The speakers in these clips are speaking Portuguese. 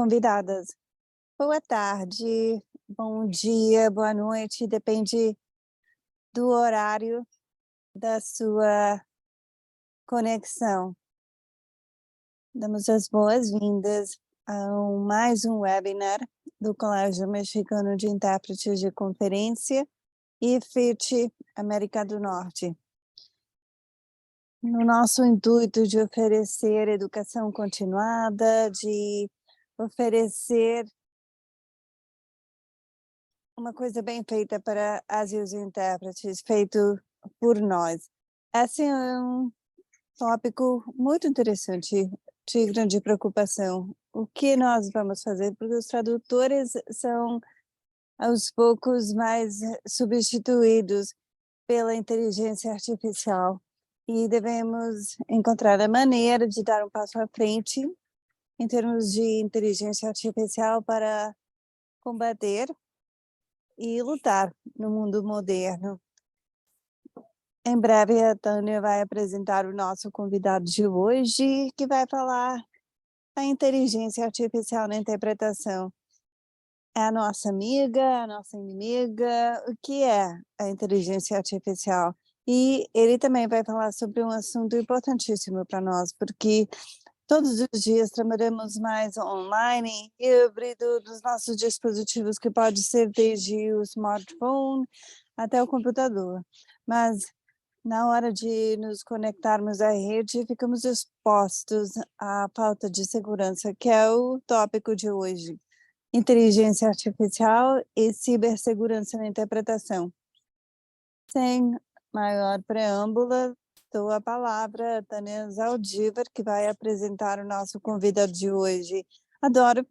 convidadas. Boa tarde, bom dia, boa noite, depende do horário da sua conexão. Damos as boas-vindas a mais um webinar do Colégio Mexicano de Intérpretes de Conferência e FIT América do Norte. No nosso intuito de oferecer educação continuada, de oferecer uma coisa bem feita para as e os intérpretes, feito por nós. Esse é um tópico muito interessante, de grande preocupação. O que nós vamos fazer? Porque os tradutores são, aos poucos, mais substituídos pela inteligência artificial. E devemos encontrar a maneira de dar um passo à frente em termos de inteligência artificial para combater e lutar no mundo moderno. Em breve, a Tânia vai apresentar o nosso convidado de hoje, que vai falar da inteligência artificial na interpretação. É a nossa amiga, a nossa inimiga, o que é a inteligência artificial? E ele também vai falar sobre um assunto importantíssimo para nós, porque todos os dias trabalhamos mais online, híbrido, dos nossos dispositivos, que pode ser desde o smartphone até o computador. Mas, na hora de nos conectarmos à rede, ficamos expostos à falta de segurança, que é o tópico de hoje. Inteligência artificial e cibersegurança na interpretação. Sem maior preâmbula, dou a palavra a Tânia Zaldívar, que vai apresentar o nosso convidado de hoje. Adoro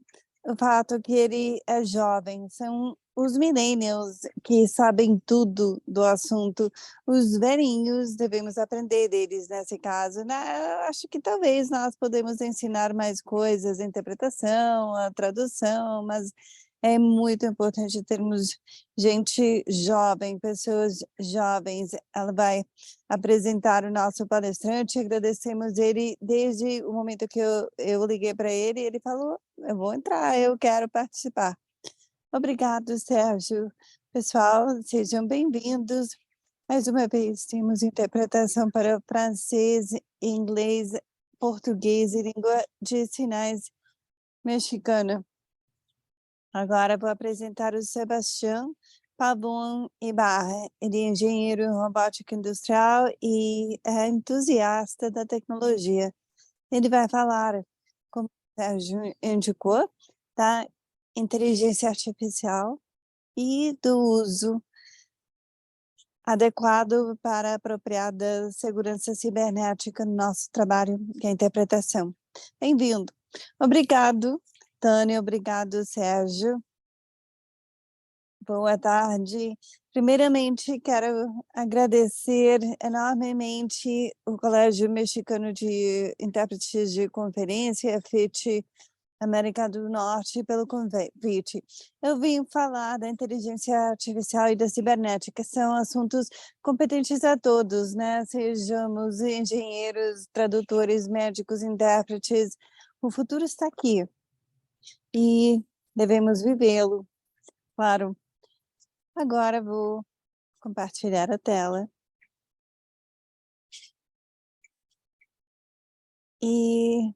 o fato que ele é jovem, são os millennials que sabem tudo do assunto, os velhinhos devemos aprender deles nesse caso, né? Eu acho que talvez nós podemos ensinar mais coisas, a interpretação, a tradução, mas é muito importante termos gente jovem, pessoas jovens. Ela vai apresentar o nosso palestrante, agradecemos ele desde o momento que eu liguei para ele, ele falou, eu vou entrar, eu quero participar. Obrigado, Sérgio. Pessoal, sejam bem-vindos. Mais uma vez, temos interpretação para francês, inglês, português e língua de sinais mexicana. Agora vou apresentar o Sebastião Pavon Ibarra. Ele é engenheiro em robótica industrial e é entusiasta da tecnologia. Ele vai falar, como o Sérgio indicou, da inteligência artificial e do uso adequado para a apropriada segurança cibernética no nosso trabalho, que é a interpretação. Bem-vindo. Obrigado, Tânia, obrigado, Sérgio. Boa tarde. Primeiramente, quero agradecer enormemente o Colégio Mexicano de Intérpretes de Conferência, FIT América do Norte, pelo convite. Eu vim falar da inteligência artificial e da cibernética, são assuntos competentes a todos, né? Sejamos engenheiros, tradutores, médicos, intérpretes, o futuro está aqui e devemos vivê-lo, claro. Agora vou compartilhar a tela. E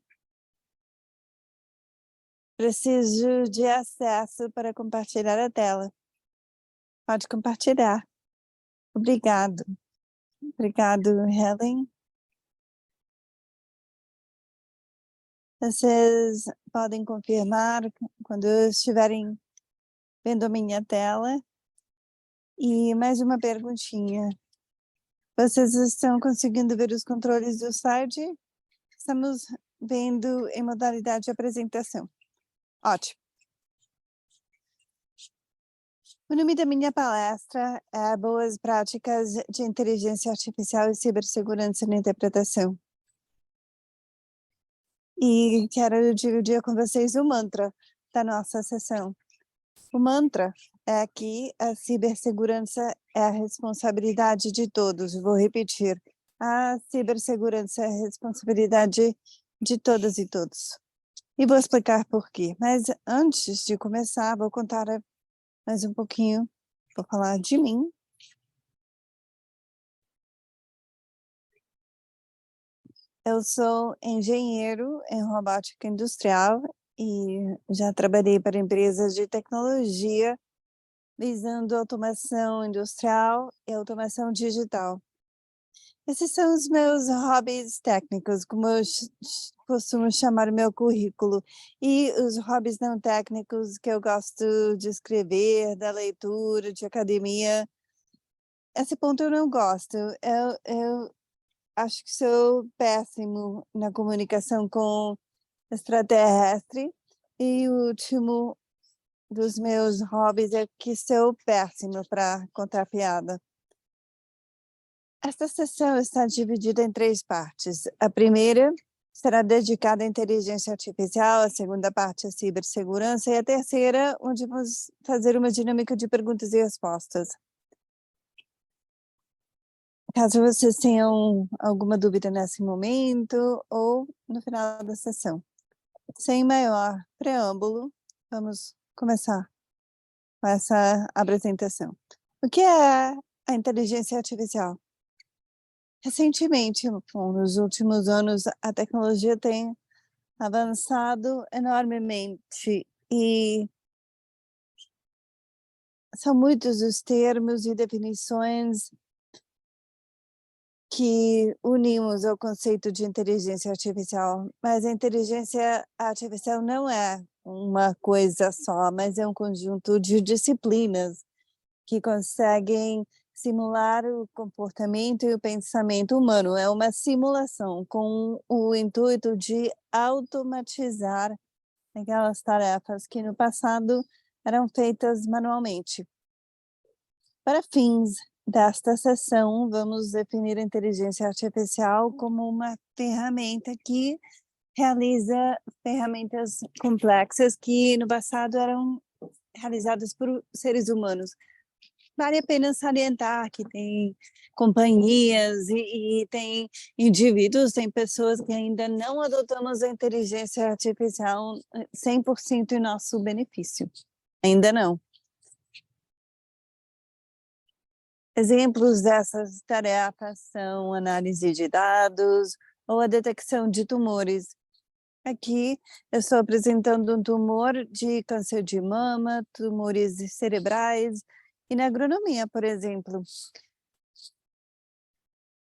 preciso de acesso para compartilhar a tela. Pode compartilhar. Obrigado. Obrigado, Helen. Vocês podem confirmar quando estiverem vendo a minha tela. E mais uma perguntinha. Vocês estão conseguindo ver os controles do slide? Estamos vendo em modalidade de apresentação. Ótimo. O nome da minha palestra é Boas Práticas de Inteligência Artificial e Cibersegurança na Interpretação. E quero dividir com vocês o mantra da nossa sessão. O mantra é que a cibersegurança é a responsabilidade de todos. Vou repetir. A cibersegurança é a responsabilidade de todas e todos. E vou explicar por quê. Mas antes de começar, vou contar mais um pouquinho, vou falar de mim. Eu sou engenheiro em robótica industrial e já trabalhei para empresas de tecnologia visando automação industrial e automação digital. Esses são os meus hobbies técnicos, como eu costumo chamar o meu currículo. E os hobbies não técnicos que eu gosto de escrever, da leitura, de academia. Esse ponto eu não gosto. Eu acho que sou péssimo na comunicação com extraterrestre. E o último dos meus hobbies é que sou péssimo para contar piada. Esta sessão está dividida em 3 partes. A primeira será dedicada à inteligência artificial, a segunda parte à cibersegurança e a terceira, onde vamos fazer uma dinâmica de perguntas e respostas. Caso vocês tenham alguma dúvida nesse momento ou no final da sessão. Sem maior preâmbulo, vamos começar com essa apresentação. O que é a inteligência artificial? Recentemente, nos últimos anos, a tecnologia tem avançado enormemente e são muitos os termos e definições que unimos ao conceito de inteligência artificial, mas a inteligência artificial não é uma coisa só, mas é um conjunto de disciplinas que conseguem simular o comportamento e o pensamento humano. É uma simulação com o intuito de automatizar aquelas tarefas que no passado eram feitas manualmente. Para fins desta sessão, vamos definir a inteligência artificial como uma ferramenta que realiza ferramentas complexas que no passado eram realizadas por seres humanos. Vale a pena salientar que tem companhias e tem indivíduos, tem pessoas que ainda não adotamos a inteligência artificial 100% em nosso benefício. Ainda não. Exemplos dessas tarefas são análise de dados ou a detecção de tumores. Aqui eu estou apresentando um tumor de câncer de mama, tumores cerebrais, e na agronomia, por exemplo.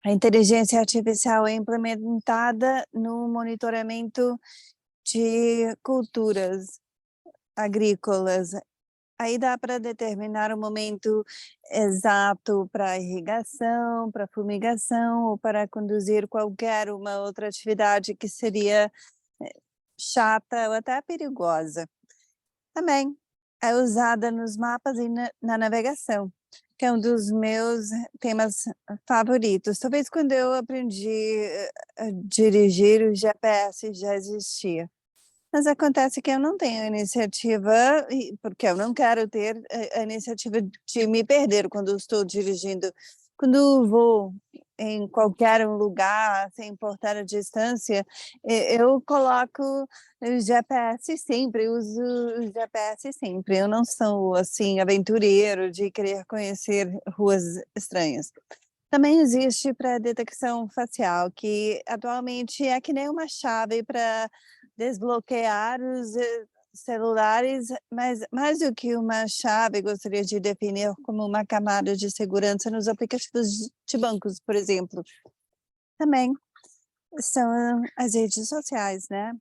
A inteligência artificial é implementada no monitoramento de culturas agrícolas. Aí dá para determinar o momento exato para irrigação, para fumigação ou para conduzir qualquer uma outra atividade que seria chata ou até perigosa. Também é usada nos mapas e na navegação, que é um dos meus temas favoritos. Talvez quando eu aprendi a dirigir, o GPS já existia. Mas acontece que eu não tenho iniciativa, porque eu não quero ter a iniciativa de me perder quando estou dirigindo. Quando vou em qualquer lugar, sem importar a distância, eu coloco o GPS sempre, uso o GPS sempre. Eu não sou, assim, aventureiro de querer conhecer ruas estranhas. Também existe para detecção facial, que atualmente é que nem uma chave para desbloquear os celulares, mas mais do que uma chave, gostaria de definir como uma camada de segurança nos aplicativos de bancos, por exemplo. Também são as redes sociais, né?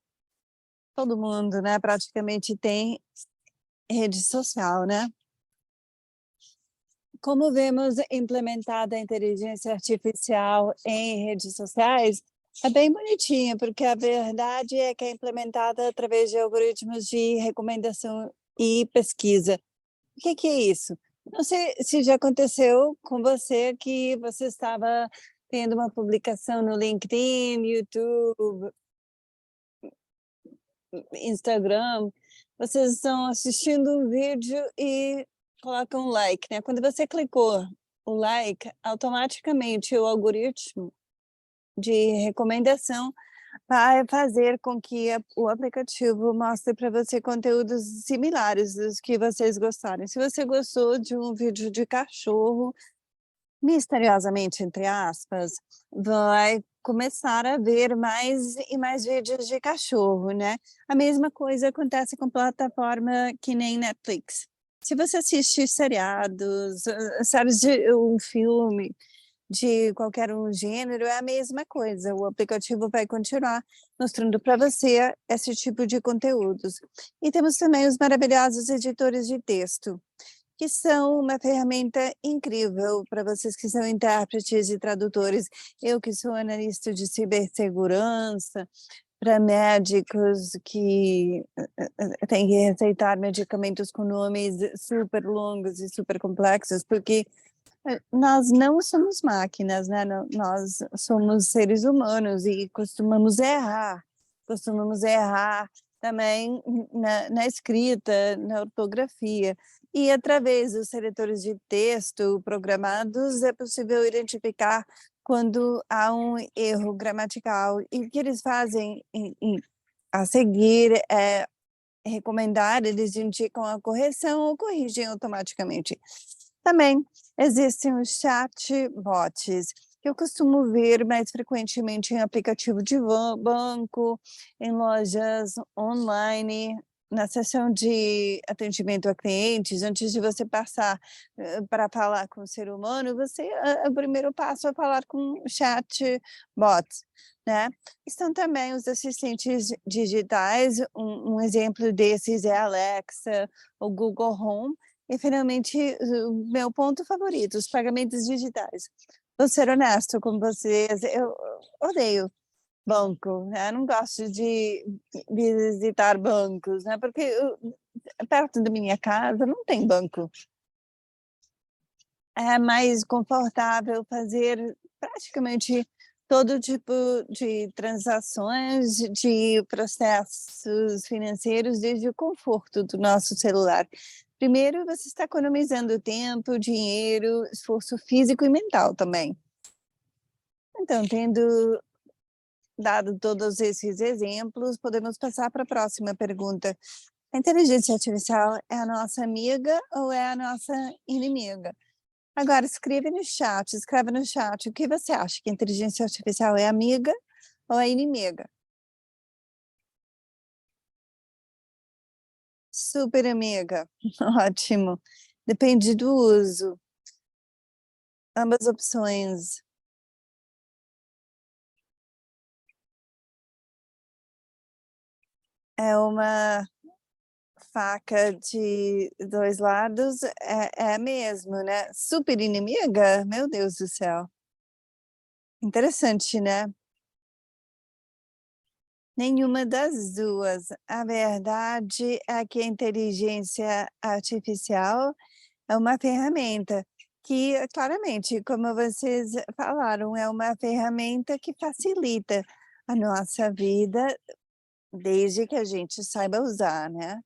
Todo mundo, né, praticamente tem rede social, né? Como vemos implementada a inteligência artificial em redes sociais, é bem bonitinha, porque a verdade é que é implementada através de algoritmos de recomendação e pesquisa. O que é isso? Não sei se já aconteceu com você que você estava tendo uma publicação no LinkedIn, YouTube, Instagram, vocês estão assistindo um vídeo e colocam um like, né? Quando você clicou o like, automaticamente o algoritmo de recomendação vai fazer com que o aplicativo mostre para você conteúdos similares dos que vocês gostarem. Se você gostou de um vídeo de cachorro, misteriosamente, entre aspas, vai começar a ver mais e mais vídeos de cachorro, né. A mesma coisa acontece com plataforma que nem Netflix. Se você assiste seriados, séries de um filme de qualquer um gênero, é a mesma coisa, o aplicativo vai continuar mostrando para você esse tipo de conteúdos. E temos também os maravilhosos editores de texto, que são uma ferramenta incrível para vocês que são intérpretes e tradutores. Eu que sou analista de cibersegurança, para médicos que têm que receitar medicamentos com nomes super longos e super complexos, porque nós não somos máquinas, né, nós somos seres humanos e costumamos errar também na escrita, na ortografia. E através dos seletores de texto programados é possível identificar quando há um erro gramatical, e o que eles fazem a seguir é recomendar, eles indicam a correção ou corrigem automaticamente. Também existem os chatbots, que eu costumo ver mais frequentemente em aplicativo de banco, em lojas online, na seção de atendimento a clientes, antes de você passar para falar com o ser humano, o primeiro passo é falar com o chatbot, né. Estão também os assistentes digitais, um exemplo desses é a Alexa, o Google Home, e finalmente, o meu ponto favorito, os pagamentos digitais. Vou ser honesto com vocês, eu odeio banco, né, não gosto de visitar bancos, né, porque perto da minha casa não tem banco. É mais confortável fazer praticamente todo tipo de transações, de processos financeiros desde o conforto do nosso celular. Primeiro, você está economizando tempo, dinheiro, esforço físico e mental também. Então, tendo dado todos esses exemplos, podemos passar para a próxima pergunta. A inteligência artificial é a nossa amiga ou é a nossa inimiga? Agora escreve no chat, o que você acha, que a inteligência artificial é amiga ou é inimiga? Super amiga, ótimo. Depende do uso, ambas opções. É uma faca de 2 lados, é mesmo, né. Super inimiga? Meu Deus do céu. Interessante, né. Nenhuma das 2. A verdade é que a inteligência artificial é uma ferramenta que, claramente, como vocês falaram, é uma ferramenta que facilita a nossa vida, desde que a gente saiba usar, né.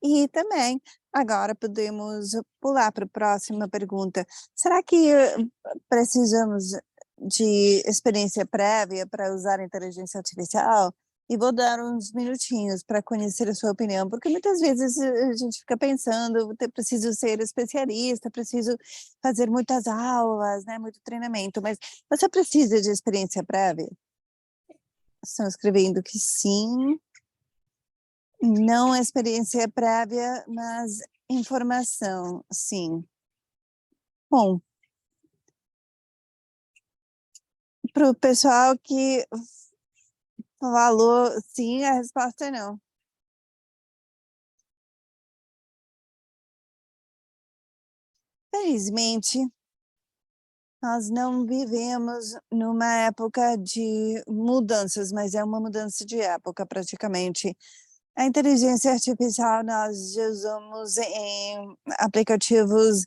E também, agora podemos pular para a próxima pergunta. Será que precisamos de experiência prévia para usar a inteligência artificial? E vou dar uns minutinhos para conhecer a sua opinião, porque muitas vezes a gente fica pensando, preciso ser especialista, preciso fazer muitas aulas, né, muito treinamento, mas você precisa de experiência prévia? Estão escrevendo que sim. Não experiência prévia, mas informação, sim. Bom, para o pessoal que falou sim, a resposta é não. Felizmente, nós não vivemos numa época de mudanças, mas é uma mudança de época praticamente. A inteligência artificial nós já usamos em aplicativos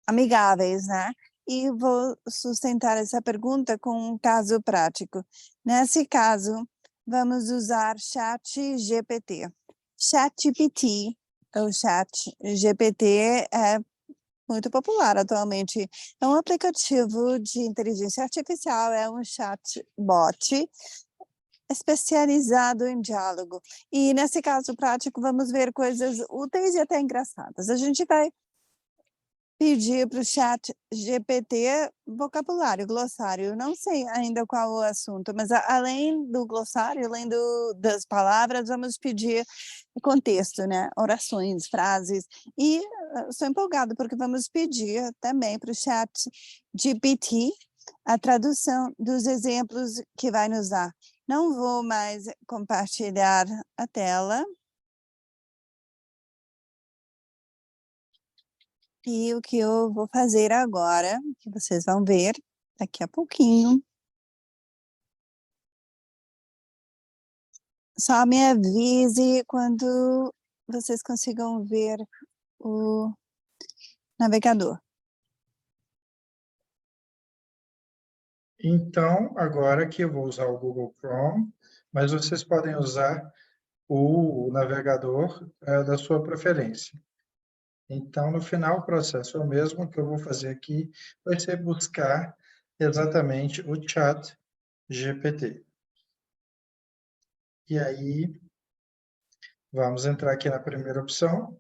amigáveis, né. E vou sustentar essa pergunta com um caso prático. Nesse caso, vamos usar ChatGPT. ChatGPT, ou ChatGPT é muito popular atualmente. É um aplicativo de inteligência artificial, é um chatbot especializado em diálogo. E nesse caso prático, vamos ver coisas úteis e até engraçadas. A gente vai pedir para o chat GPT vocabulário, glossário. Eu não sei ainda qual o assunto, mas além do glossário, além das palavras, vamos pedir contexto, né? Orações, frases. E estou empolgado porque vamos pedir também para o chat GPT a tradução dos exemplos que vai nos dar. Não vou mais compartilhar a tela. E o que eu vou fazer agora, que vocês vão ver daqui a pouquinho. Só me avise quando vocês consigam ver o navegador. Então, agora que eu vou usar o Google Chrome, mas vocês podem usar o navegador da sua preferência. Então, no final, o processo é o mesmo. Que eu vou fazer aqui vai ser buscar exatamente o chat GPT. E aí, vamos entrar aqui na primeira opção,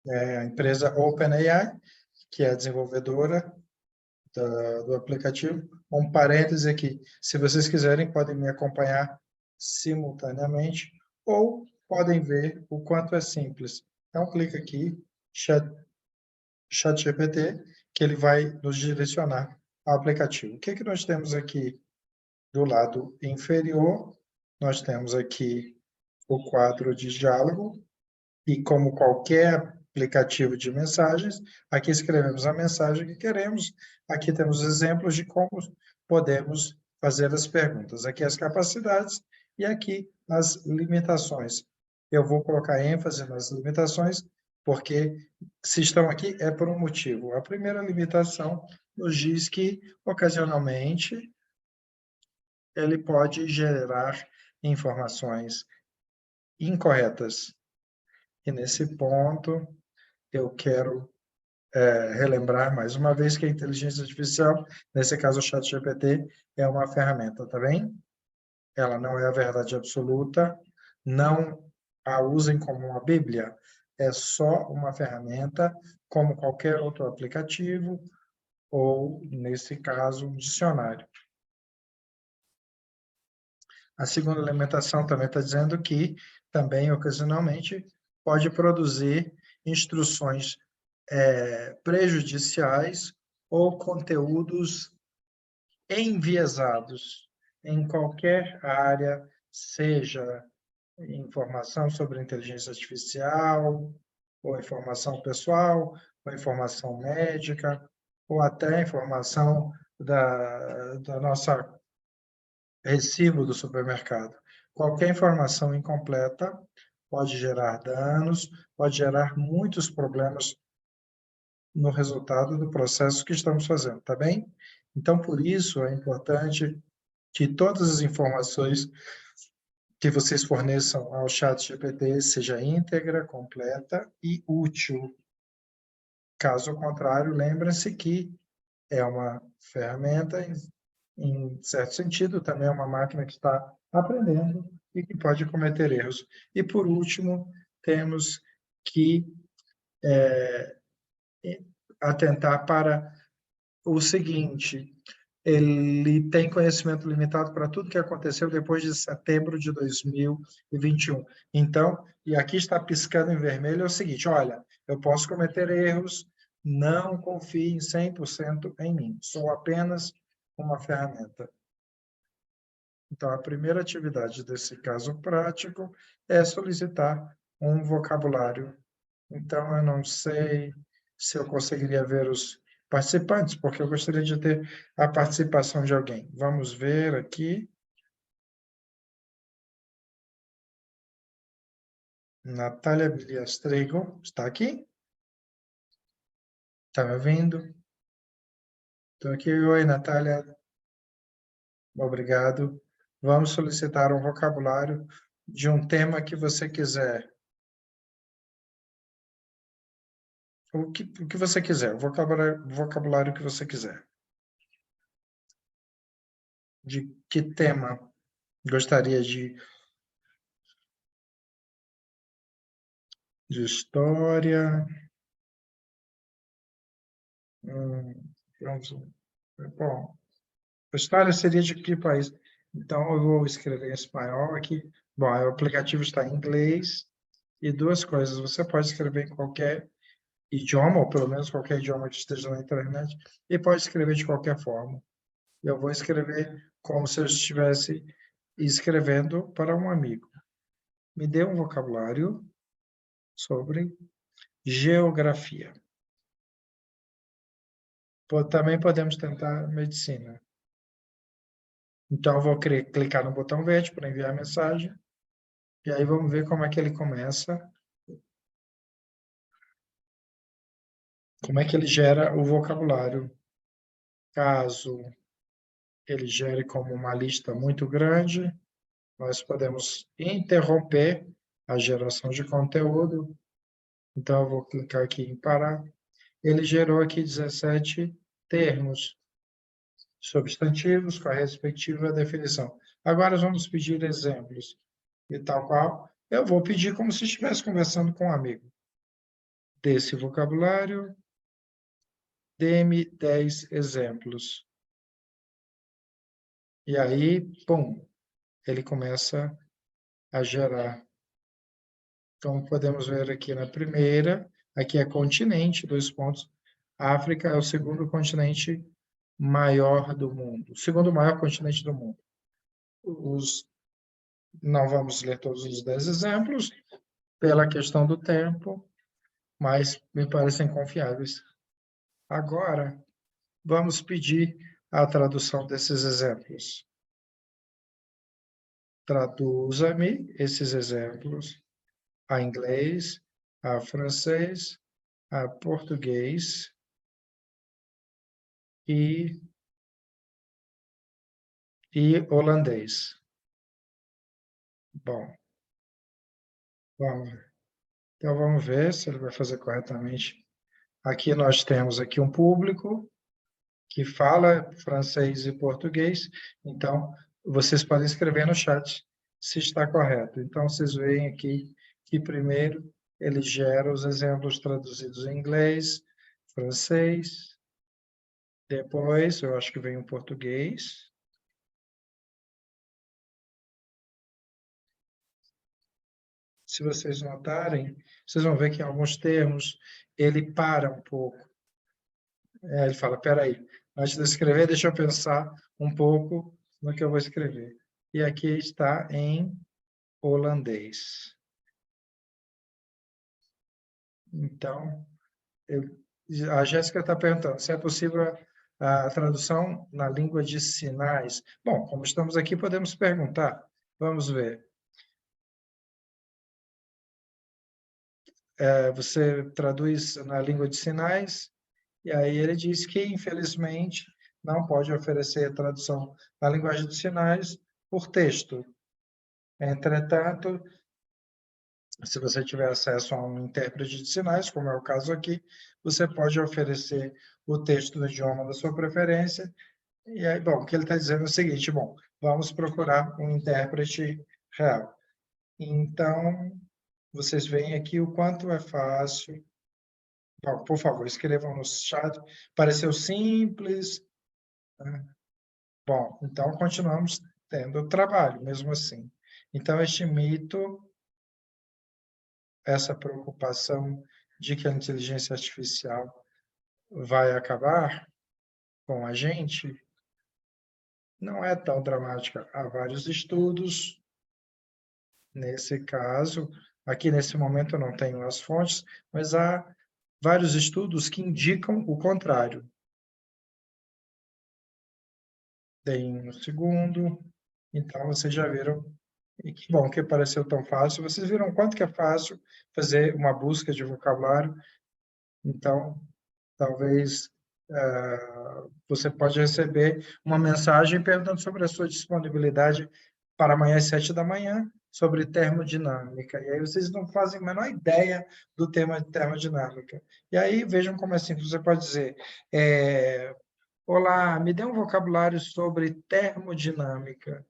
a empresa OpenAI, que é a desenvolvedora do aplicativo. Um parêntese aqui, se vocês quiserem, podem me acompanhar simultaneamente ou podem ver o quanto é simples. Então, clica aqui, ChatGPT, que ele vai nos direcionar ao aplicativo. O que que nós temos aqui do lado inferior? Nós temos aqui o quadro de diálogo e, como qualquer aplicativo de mensagens, aqui escrevemos a mensagem que queremos. Aqui temos exemplos de como podemos fazer as perguntas. Aqui as capacidades e aqui as limitações. Eu vou colocar ênfase nas limitações, porque se estão aqui é por um motivo. A primeira limitação nos diz que, ocasionalmente, ele pode gerar informações incorretas. E nesse ponto, eu quero relembrar mais uma vez que a inteligência artificial, nesse caso o ChatGPT, é uma ferramenta, tá bem? Ela não é a verdade absoluta, não a usem como uma bíblia, é só uma ferramenta, como qualquer outro aplicativo, ou, nesse caso, um dicionário. A segunda alimentação também está dizendo que, também, ocasionalmente, pode produzir instruções prejudiciais ou conteúdos enviesados em qualquer área, seja informação sobre inteligência artificial, ou informação pessoal, ou informação médica, ou até informação da nossa recibo do supermercado. Qualquer informação incompleta pode gerar danos, pode gerar muitos problemas no resultado do processo que estamos fazendo, tá bem? Então, por isso, é importante que todas as informações que vocês forneçam ao ChatGPT seja íntegra, completa e útil. Caso contrário, lembre-se que é uma ferramenta, em certo sentido, também é uma máquina que está aprendendo e que pode cometer erros. E, por último, temos que atentar para o seguinte: ele tem conhecimento limitado para tudo que aconteceu depois de setembro de 2021. Então, e aqui está piscando em vermelho, é o seguinte: olha, eu posso cometer erros, não confie em 100% em mim, sou apenas uma ferramenta. Então, a primeira atividade desse caso prático é solicitar um vocabulário. Então, eu não sei se eu conseguiria ver os participantes, porque eu gostaria de ter a participação de alguém. Vamos ver aqui. Natália Biliastrego está aqui? Está me ouvindo? Estou aqui. Oi, Natália. Obrigado. Vamos solicitar um vocabulário de um tema que você quiser. O que você quiser, o vocabulário que você quiser. De que tema? Gostaria de história. Vamos, bom, a história seria de que país? Então, eu vou escrever em espanhol aqui. Bom, o aplicativo está em inglês. E duas coisas, você pode escrever em qualquer idioma, ou pelo menos qualquer idioma que esteja na internet, e pode escrever de qualquer forma. Eu vou escrever como se eu estivesse escrevendo para um amigo. Me dê um vocabulário sobre geografia. Também podemos tentar medicina. Então, eu vou clicar no botão verde para enviar a mensagem. E aí vamos ver como é que ele começa. Como é que ele gera o vocabulário. Caso ele gere como uma lista muito grande, nós podemos interromper a geração de conteúdo. Então, eu vou clicar aqui em parar. Ele gerou aqui 17 termos substantivos com a respectiva definição. Agora, vamos pedir exemplos. E tal qual, eu vou pedir como se estivesse conversando com um amigo. Desse vocabulário, dê-me 10 exemplos. E aí, pum, ele começa a gerar. Então, podemos ver aqui na primeira, aqui é continente, 2 pontos. A África é o segundo continente maior do mundo, o segundo maior continente do mundo. Não vamos ler todos os 10 exemplos, pela questão do tempo, mas me parecem confiáveis. Agora, vamos pedir a tradução desses exemplos. Traduza-me esses exemplos a inglês, a francês, a português e holandês. Bom, vamos. Então, vamos ver se ele vai fazer corretamente. Aqui nós temos aqui um público que fala francês e português, então vocês podem escrever no chat se está correto. Então, vocês veem aqui que primeiro ele gera os exemplos traduzidos em inglês, francês, depois eu acho que vem o português. Se vocês notarem, vocês vão ver que em alguns termos ele para um pouco. Ele fala, espera aí, antes de escrever, deixa eu pensar um pouco no que eu vou escrever. E aqui está em holandês. Então, a Jéssica está perguntando se é possível a tradução na língua de sinais. Bom, como estamos aqui, podemos perguntar. Vamos ver. Você traduz na língua de sinais, e aí ele diz que, infelizmente, não pode oferecer tradução na linguagem de sinais por texto. Entretanto, se você tiver acesso a um intérprete de sinais, como é o caso aqui, você pode oferecer o texto no idioma da sua preferência. E aí, bom, o que ele está dizendo é o seguinte, bom, vamos procurar um intérprete real. Então, vocês veem aqui o quanto é fácil. Bom, por favor, escrevam no chat. Pareceu simples, né? Bom, então continuamos tendo trabalho, mesmo assim. Então, este mito, essa preocupação de que a inteligência artificial vai acabar com a gente, não é tão dramática. Há vários estudos nesse caso. Aqui, nesse momento, eu não tenho as fontes, mas há vários estudos que indicam o contrário. Deem um segundo. Então, vocês já viram. E que bom que pareceu tão fácil. Vocês viram quanto que é fácil fazer uma busca de vocabulário. Então, talvez você pode receber uma mensagem perguntando sobre a sua disponibilidade para amanhã às 7 da manhã, sobre termodinâmica. E aí vocês não fazem a menor ideia do tema de termodinâmica. E aí vejam como é simples. Você pode dizer, olá, me dê um vocabulário sobre termodinâmica.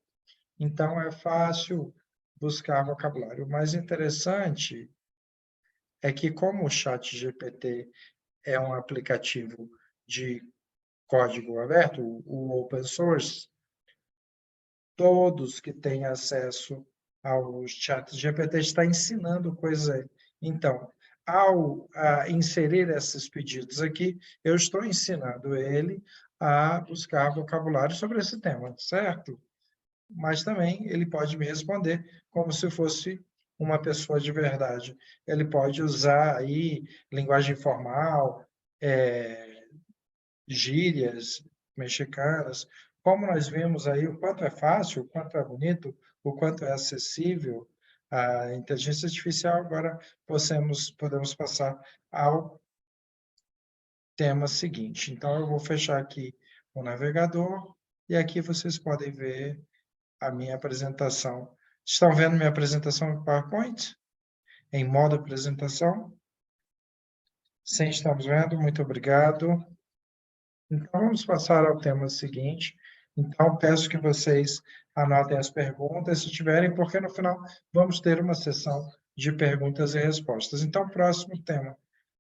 então é fácil buscar vocabulário. O mais interessante é que, como o ChatGPT é um aplicativo de código aberto, o open source, todos que têm acesso ao ChatGPT está ensinando coisas aí. Então, ao inserir esses pedidos aqui, eu estou ensinando ele a buscar vocabulário sobre esse tema, certo? Mas também ele pode me responder como se fosse uma pessoa de verdade. Ele pode usar aí linguagem formal, gírias mexicanas. Como nós vimos aí, o quanto é fácil, o quanto é bonito, o quanto é acessível a inteligência artificial, agora podemos passar ao tema seguinte. Então, eu vou fechar aqui o navegador e aqui vocês podem ver a minha apresentação. Estão vendo minha apresentação em PowerPoint? Em modo apresentação? Sim, estamos vendo. Muito obrigado. Então, vamos passar ao tema seguinte. Então, peço que vocês anotem as perguntas, se tiverem, porque no final vamos ter uma sessão de perguntas e respostas. Então, próximo tema,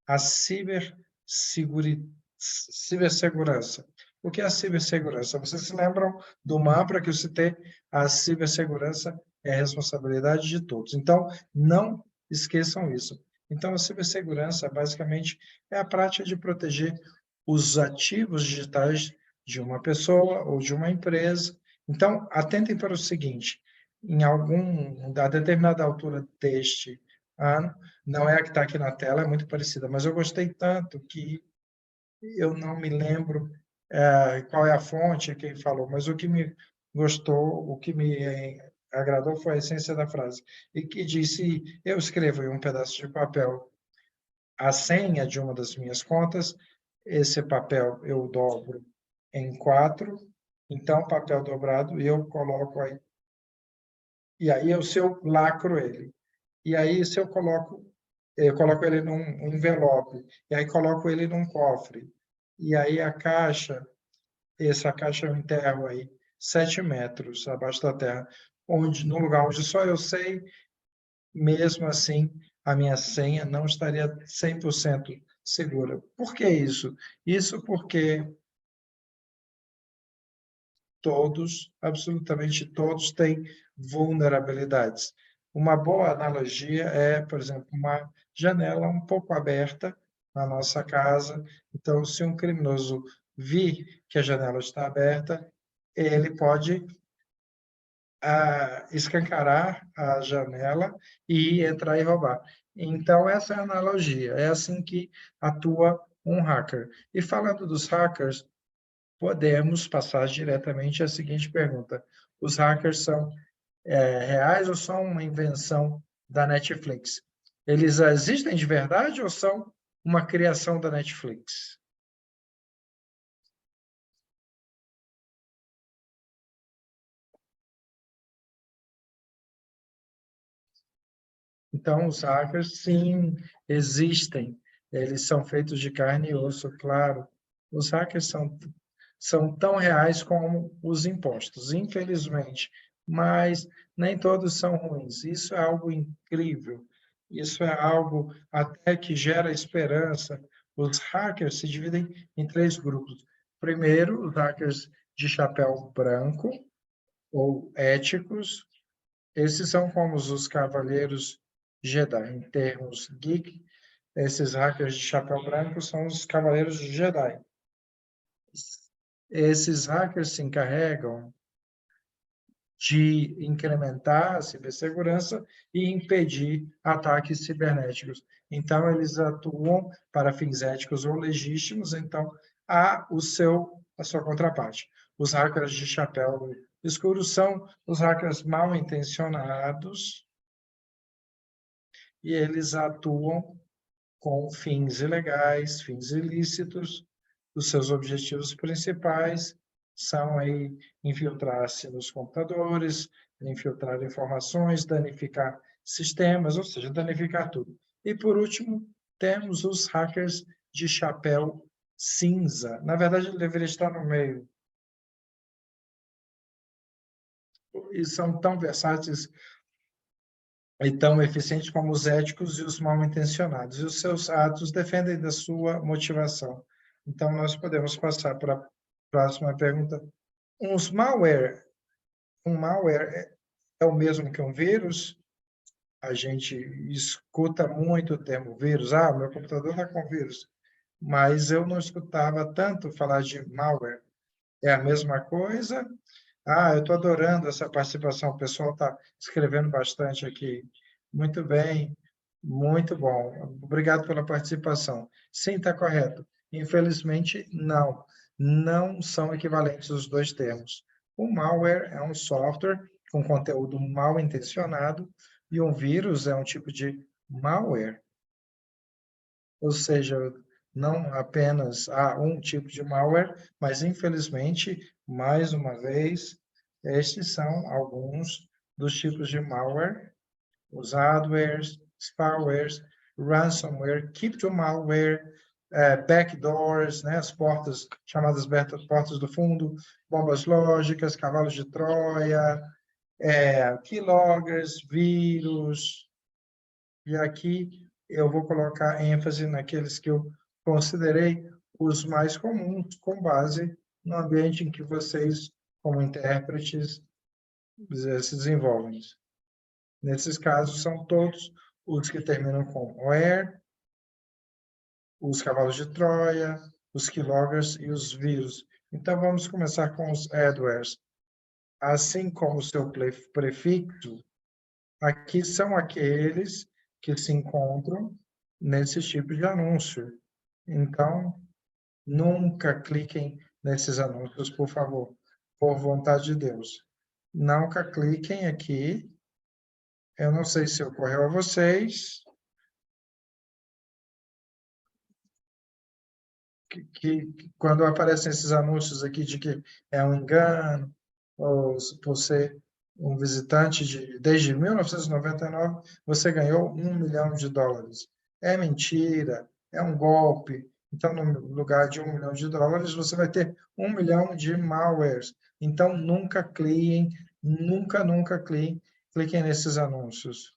a cibersegurança. O que é a cibersegurança? Vocês se lembram do mantra que eu citei? A cibersegurança é a responsabilidade de todos. Então, não esqueçam isso. Então, a cibersegurança, basicamente, é a prática de proteger os ativos digitais de uma pessoa ou de uma empresa. Então, atentem para o seguinte, a determinada altura deste ano, não é a que está aqui na tela, é muito parecida, mas eu gostei tanto que eu não me lembro qual é a fonte, quem falou, mas o que me gostou, o que me agradou foi a essência da frase, e que disse, eu escrevo em um pedaço de papel a senha de uma das minhas contas, esse papel eu dobro em 4, então papel dobrado, e eu coloco aí. E aí, se eu lacro ele, e aí se eu coloco ele num envelope, e aí coloco ele num cofre, e aí essa caixa eu enterro aí 7 metros abaixo da terra, num lugar onde só eu sei, mesmo assim, a minha senha não estaria 100% segura. Por que isso? Isso porque todos, absolutamente todos, têm vulnerabilidades. Uma boa analogia é, por exemplo, uma janela um pouco aberta na nossa casa. Então, se um criminoso vir que a janela está aberta, ele pode escancarar a janela e entrar e roubar. Então, essa é a analogia. É assim que atua um hacker. E falando dos hackers, podemos passar diretamente à seguinte pergunta: os hackers são reais ou são uma invenção da Netflix? Eles existem de verdade ou são uma criação da Netflix? Então, os hackers, sim, existem. Eles são feitos de carne e osso, claro. Os hackers são tão reais como os impostos, infelizmente. Mas nem todos são ruins. Isso é algo incrível. Isso é algo até que gera esperança. Os hackers se dividem em 3 grupos. Primeiro, os hackers de chapéu branco ou éticos, esses são como os cavaleiros Jedi. Em termos geek, esses hackers de chapéu branco são os cavaleiros Jedi. Esses hackers se encarregam de incrementar a cibersegurança e impedir ataques cibernéticos. Então, eles atuam para fins éticos ou legítimos, então há a sua contraparte. Os hackers de chapéu escuro são os hackers mal intencionados, e eles atuam com fins ilegais, fins ilícitos. Os seus objetivos principais são aí infiltrar-se nos computadores, infiltrar informações, danificar sistemas, ou seja, danificar tudo. E por último, temos os hackers de chapéu cinza. Na verdade, ele deveria estar no meio. e são tão versáteis e tão eficientes como os éticos e os mal-intencionados. E os seus atos dependem da sua motivação. Então, nós podemos passar para a próxima pergunta. Um malware é o mesmo que um vírus? A gente escuta muito o termo vírus. Ah, meu computador está com vírus. Mas eu não escutava tanto falar de malware. É a mesma coisa? Ah, eu estou adorando essa participação. O pessoal está escrevendo bastante aqui. Muito bem, muito bom. Obrigado pela participação. Sim, está correto. Infelizmente, não. Não são equivalentes os dois termos. O malware é um software com conteúdo mal intencionado e um vírus é um tipo de malware. Ou seja, não apenas há um tipo de malware, mas infelizmente, mais uma vez, estes são alguns dos tipos de malware: os adwares, spywares, ransomware, cryptomalware, backdoors, né, as portas chamadas portas do fundo, bombas lógicas, cavalos de Troia, keyloggers, vírus. E aqui eu vou colocar ênfase naqueles que eu considerei os mais comuns, com base no ambiente em que vocês, como intérpretes, se desenvolvem. Nesses casos, são todos os que terminam com where, os cavalos de Troia, os keyloggers e os vírus. Então, vamos começar com os adwares. Assim como o seu prefixo, aqui são aqueles que se encontram nesse tipo de anúncio. Então, nunca cliquem nesses anúncios, por favor, por vontade de Deus. Nunca cliquem aqui. Eu não sei se ocorreu a vocês, que quando aparecem esses anúncios aqui de que é um engano, ou por ser um visitante desde 1999, você ganhou $1 milhão. É mentira, é um golpe. Então, no lugar de $1 milhão, você vai ter 1 milhão de malwares. Então, nunca cliquem, nunca cliquem nesses anúncios.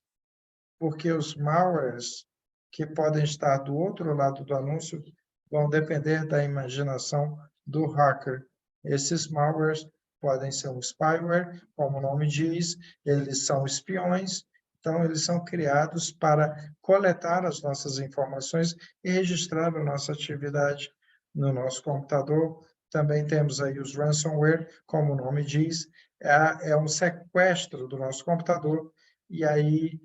Porque os malwares que podem estar do outro lado do anúncio vão depender da imaginação do hacker. Esses malwares podem ser um spyware, como o nome diz, eles são espiões, então eles são criados para coletar as nossas informações e registrar a nossa atividade no nosso computador. Também temos aí os ransomware, como o nome diz, é um sequestro do nosso computador, e aí,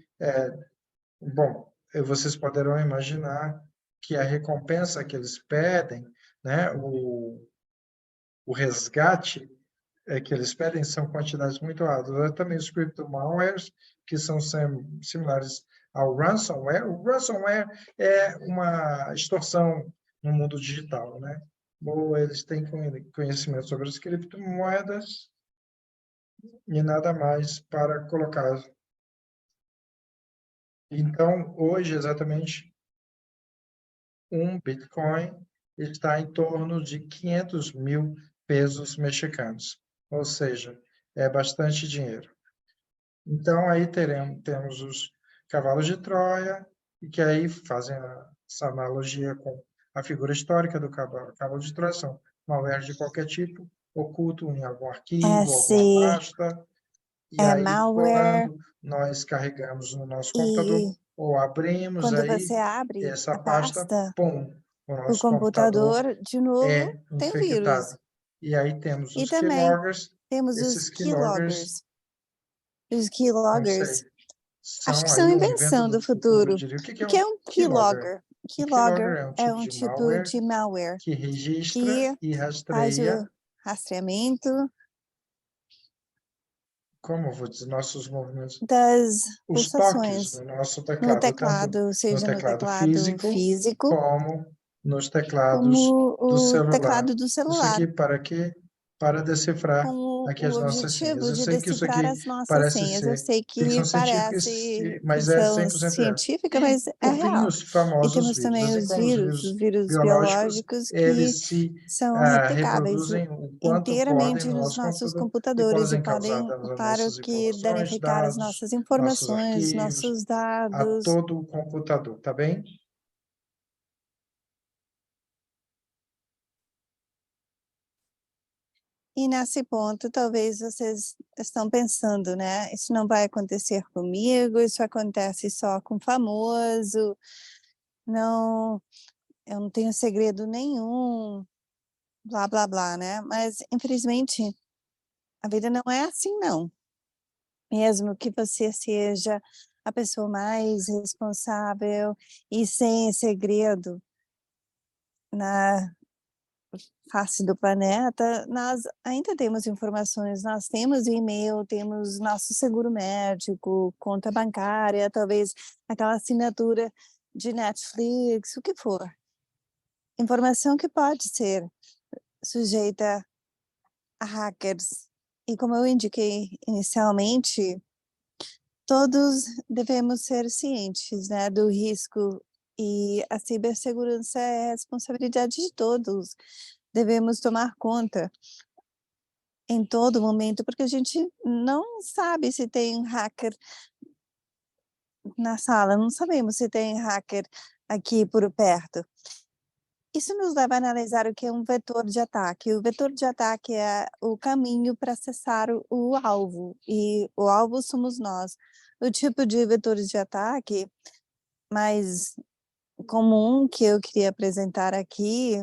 bom, vocês poderão imaginar que a recompensa que eles pedem, né, o resgate que eles pedem são quantidades muito altas. Há também os cryptomalwares, que são similares ao ransomware. O ransomware é uma extorsão no mundo digital, né? Ou eles têm conhecimento sobre as criptomoedas e nada mais para colocar. Então, hoje, exatamente, um Bitcoin está em torno de 500 mil pesos mexicanos, ou seja, é bastante dinheiro. Então, aí temos os cavalos de Troia, e que aí fazem essa analogia com a figura histórica do cavalo de Troia, são malware de qualquer tipo, oculto em algum arquivo, alguma pasta, e aí malware, quando nós carregamos no nosso computador, e ou abrimos quando aí você abre essa a pasta, pasta pum, o do nosso computador computador, de novo, é tem o vírus. infectado. E aí temos E os também keyloggers. temos os Esses keyloggers, keyloggers. Os não keyloggers, sei, acho que são são aí um evento invenção do do futuro, eu futuro. diria. O que O é que um é um keylogger? keylogger? O keylogger Keylogger é um é tipo um de tipo malware de malware que registra que e faz rastreia, o rastreamento como eu vou dizer, nossos movimentos, das os toques pulsações no nosso no teclado, tanto teclado, no seja no teclado teclado físico, físico, como nos teclados como do o celular. teclado do Isso aqui celular. para quê? para decifrar com aqui o as nossas senhas. objetivo Eu de sei que isso decifrar aqui as nossas parece senhas. Eu ser sei que ficção científica, parece mas é ficção 100% real. científica, E mas é por fim, real. os E famosos temos vírus, também assim como os os vírus biológicos, biológicos que eles se são replicáveis reproduzem o quanto podem inteiramente no nos nosso nossos computador e computadores e podem causar podem, danos às para nossas que informações, danificar as dados, nossas nossos informações, arquivos, nossos a dados. todo o computador, tá bem? E nesse ponto, talvez vocês estão pensando, né? Isso não vai acontecer comigo, isso acontece só com famoso, não, eu não tenho segredo nenhum, blá, blá, blá, né? Mas, infelizmente, a vida não é assim, não. Mesmo que você seja a pessoa mais responsável e sem segredo na face do planeta, nós ainda temos informações, nós temos e-mail, temos nosso seguro médico, conta bancária, talvez aquela assinatura de Netflix, o que for. Informação que pode ser sujeita a hackers. E como eu indiquei inicialmente, todos devemos ser cientes, né, do risco, e a cibersegurança é responsabilidade de todos. Devemos tomar conta em todo momento, porque a gente não sabe se tem hacker na sala, não sabemos se tem hacker aqui por perto. Isso nos leva a analisar o que é um vetor de ataque. O vetor de ataque é o caminho para acessar o alvo, e o alvo somos nós. O tipo de vetor de ataque mais comum que eu queria apresentar aqui,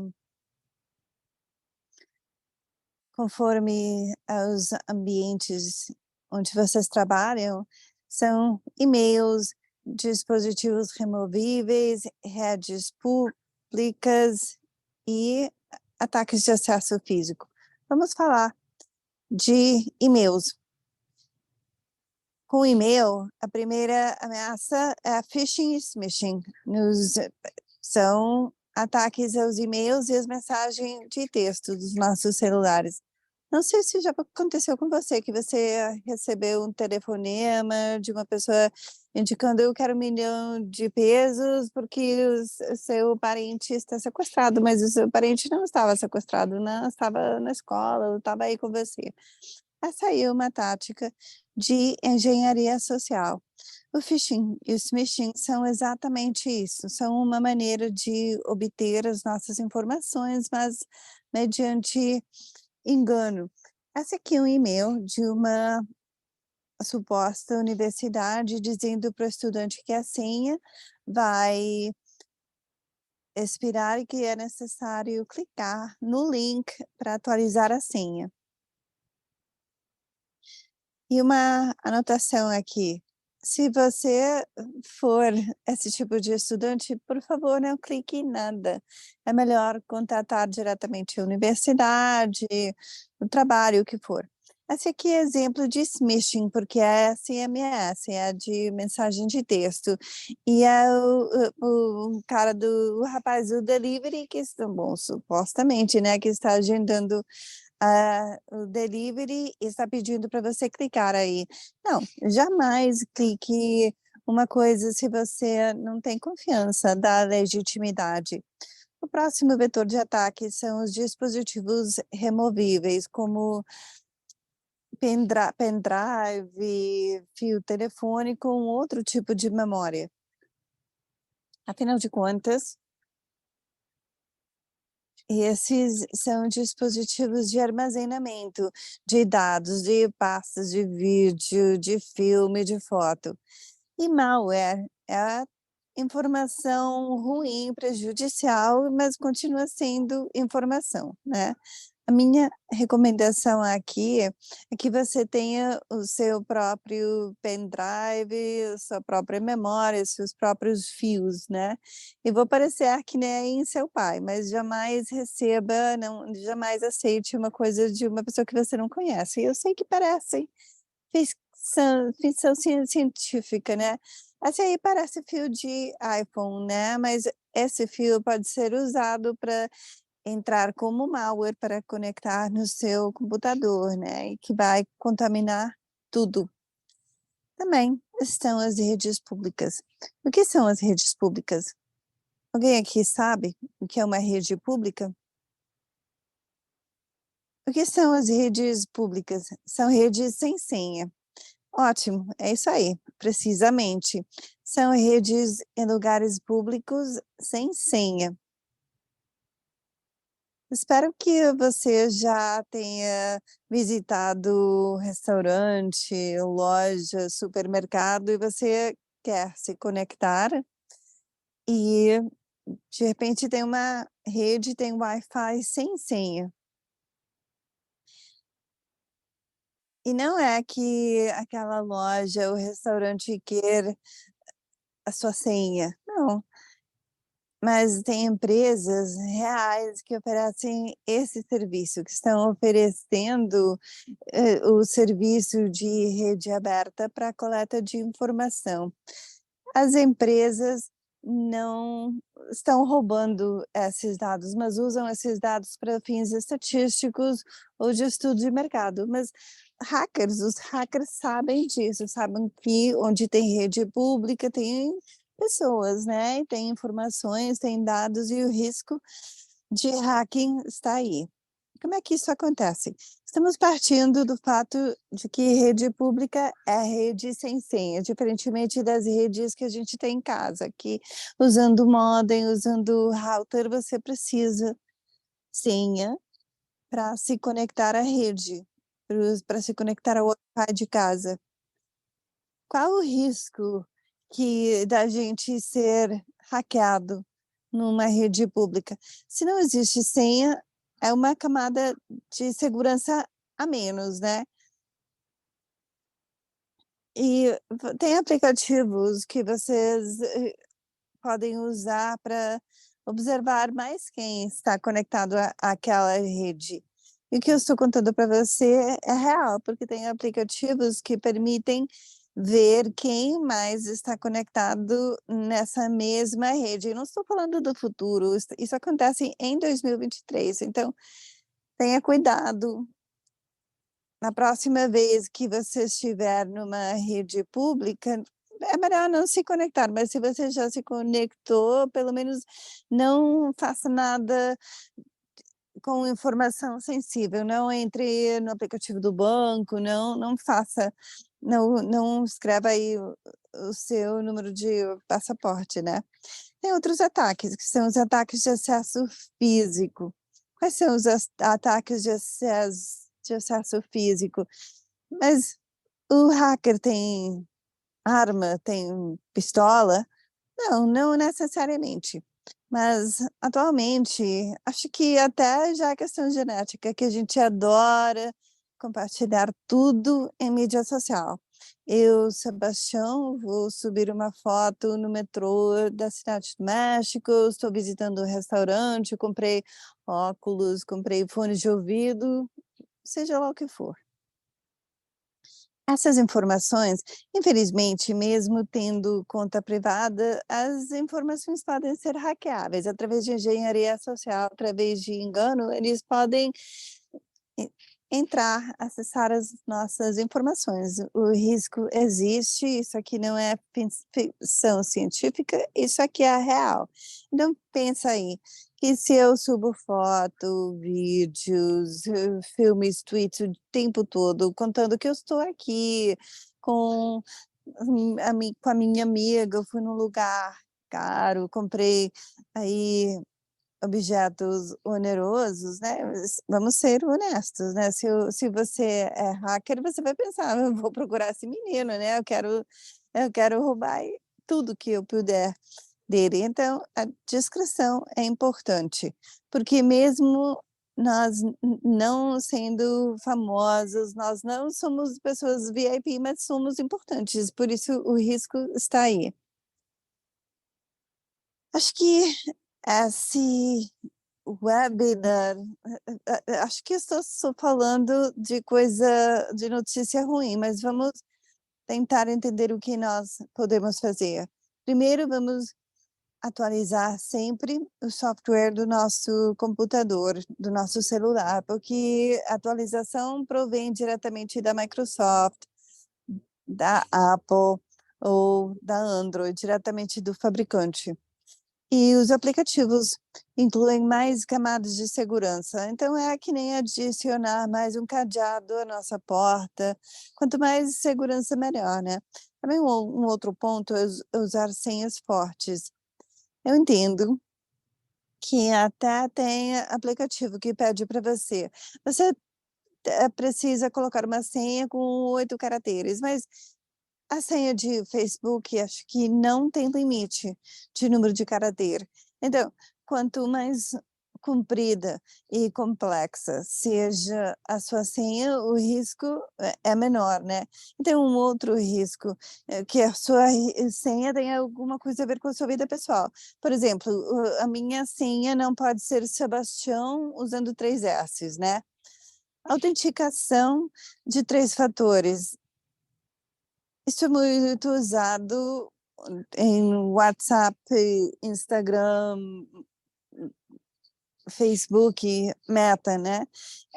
conforme aos ambientes onde vocês trabalham, são e-mails, dispositivos removíveis, redes públicas e ataques de acesso físico. Vamos falar de e-mails. Com e-mail, a primeira ameaça é a phishing e smishing. São ataques aos e-mails e as mensagens de texto dos nossos celulares. Não sei se já aconteceu com você, que você recebeu um telefonema de uma pessoa indicando: eu quero 1 milhão de pesos porque o seu parente está sequestrado, mas o seu parente não estava sequestrado, não, estava na escola, estava aí com você. Essa aí é uma tática de engenharia social. O phishing e o smishing são exatamente isso, são uma maneira de obter as nossas informações, mas mediante engano. Esse aqui é um e-mail de uma suposta universidade dizendo para o estudante que a senha vai expirar e que é necessário clicar no link para atualizar a senha. E uma anotação aqui: se você for esse tipo de estudante, por favor, não clique em nada. É melhor contatar diretamente a universidade, o trabalho, o que for. Esse aqui é exemplo de smishing, porque é SMS, é de mensagem de texto. E é o cara o rapaz do delivery que está, bom, supostamente, né, que está agendando o delivery está pedindo para você clicar aí. Não, jamais clique uma coisa se você não tem confiança da legitimidade. O próximo vetor de ataque são os dispositivos removíveis, como pendrive, fio telefônico, um outro tipo de memória. Afinal de contas, esses são dispositivos de armazenamento de dados, de pastas de vídeo, de filme, de foto. E malware é a informação ruim, prejudicial, mas continua sendo informação, né? A minha recomendação aqui é que você tenha o seu próprio pendrive, a sua própria memória, seus próprios fios, né? E vou parecer que nem seu pai, mas jamais receba, não, jamais aceite uma coisa de uma pessoa que você não conhece. Eu sei que parece ficção científica, né? Esse aí parece fio de iPhone, né? Mas esse fio pode ser usado para entrar como malware para conectar no seu computador, né, e que vai contaminar tudo. Também estão as redes públicas. O que são as redes públicas? Alguém aqui sabe o que é uma rede pública? O que são as redes públicas? São redes sem senha. Ótimo, é isso aí, precisamente. São redes em lugares públicos sem senha. Espero que você já tenha visitado restaurante, loja, supermercado e você quer se conectar e de repente tem uma rede, tem Wi-Fi sem senha. E não é que aquela loja ou restaurante queira a sua senha, não. Mas tem empresas reais que oferecem esse serviço, que estão oferecendo, o serviço de rede aberta para coleta de informação. As empresas não estão roubando esses dados, mas usam esses dados para fins estatísticos ou de estudo de mercado. Mas os hackers sabem disso, sabem que onde tem rede pública tem pessoas, né, e tem informações, tem dados e o risco de hacking está aí. Como é que isso acontece? Estamos partindo do fato de que rede pública é rede sem senha, diferentemente das redes que a gente tem em casa, que usando modem, usando router, você precisa senha para se conectar à rede, para se conectar ao Wi-Fi de casa. Qual o risco da gente ser hackeado numa rede pública? Se não existe senha, é uma camada de segurança a menos, né. E tem aplicativos que vocês, podem usar para observar mais quem está conectado àquela rede. E o que eu estou contando para você é real, porque tem aplicativos que permitem ver quem mais está conectado nessa mesma rede. Eu não estou falando do futuro, isso acontece em 2023, então tenha cuidado. Na próxima vez que você estiver numa rede pública, é melhor não se conectar, mas se você já se conectou, pelo menos não faça nada com informação sensível, não entre no aplicativo do banco, não faça, não escreva aí o seu número de passaporte, né. Tem outros ataques, que são os ataques de acesso físico. Quais são os ataques de acesso físico? Mas o hacker tem arma, tem pistola? Não, não necessariamente. Mas atualmente, acho que até já é questão genética, que a gente adora compartilhar tudo em mídia social. Eu, Sebastião, vou subir uma foto no metrô da Cidade do México, estou visitando um restaurante, comprei óculos, comprei fones de ouvido, seja lá o que for. Essas informações, infelizmente, mesmo tendo conta privada, as informações podem ser hackeáveis através de engenharia social, através de engano, eles podem e entrar, acessar as nossas informações. O risco existe, isso aqui não é ficção científica, isso aqui é real. Então pensa aí, que se eu subo foto, vídeos, filmes, tweets o tempo todo, contando que eu estou aqui com com a minha amiga, eu fui num lugar caro, comprei aí objetos onerosos, né, vamos ser honestos, né, se você é hacker, você vai pensar: "Eu vou procurar esse menino, né, eu quero roubar tudo que eu puder dele". Então, a discrição é importante, porque mesmo nós não sendo famosos, nós não somos pessoas VIP, mas somos importantes, por isso o risco está aí. Acho que esse webinar, acho que estou só falando de coisa de notícia ruim, mas vamos tentar entender o que nós podemos fazer. Primeiro, vamos atualizar sempre o software do nosso computador, do nosso celular, porque a atualização provém diretamente da Microsoft, da Apple ou da Android, diretamente do fabricante. E os aplicativos incluem mais camadas de segurança, então é que nem adicionar mais um cadeado à nossa porta, quanto mais segurança melhor, né. Também um outro ponto é usar senhas fortes. Eu entendo que até tem aplicativo que pede para você precisa colocar uma senha com 8 caracteres, mas a senha de Facebook acho que não tem limite de número de caractere. Então, quanto mais comprida e complexa seja a sua senha, o risco é menor, né. Então um outro risco é que a sua senha tenha alguma coisa a ver com a sua vida pessoal. Por exemplo, a minha senha não pode ser Sebastião usando 3 S's, né. Autenticação de 3 fatores. Isso é muito usado em WhatsApp, Instagram, Facebook, Meta, né.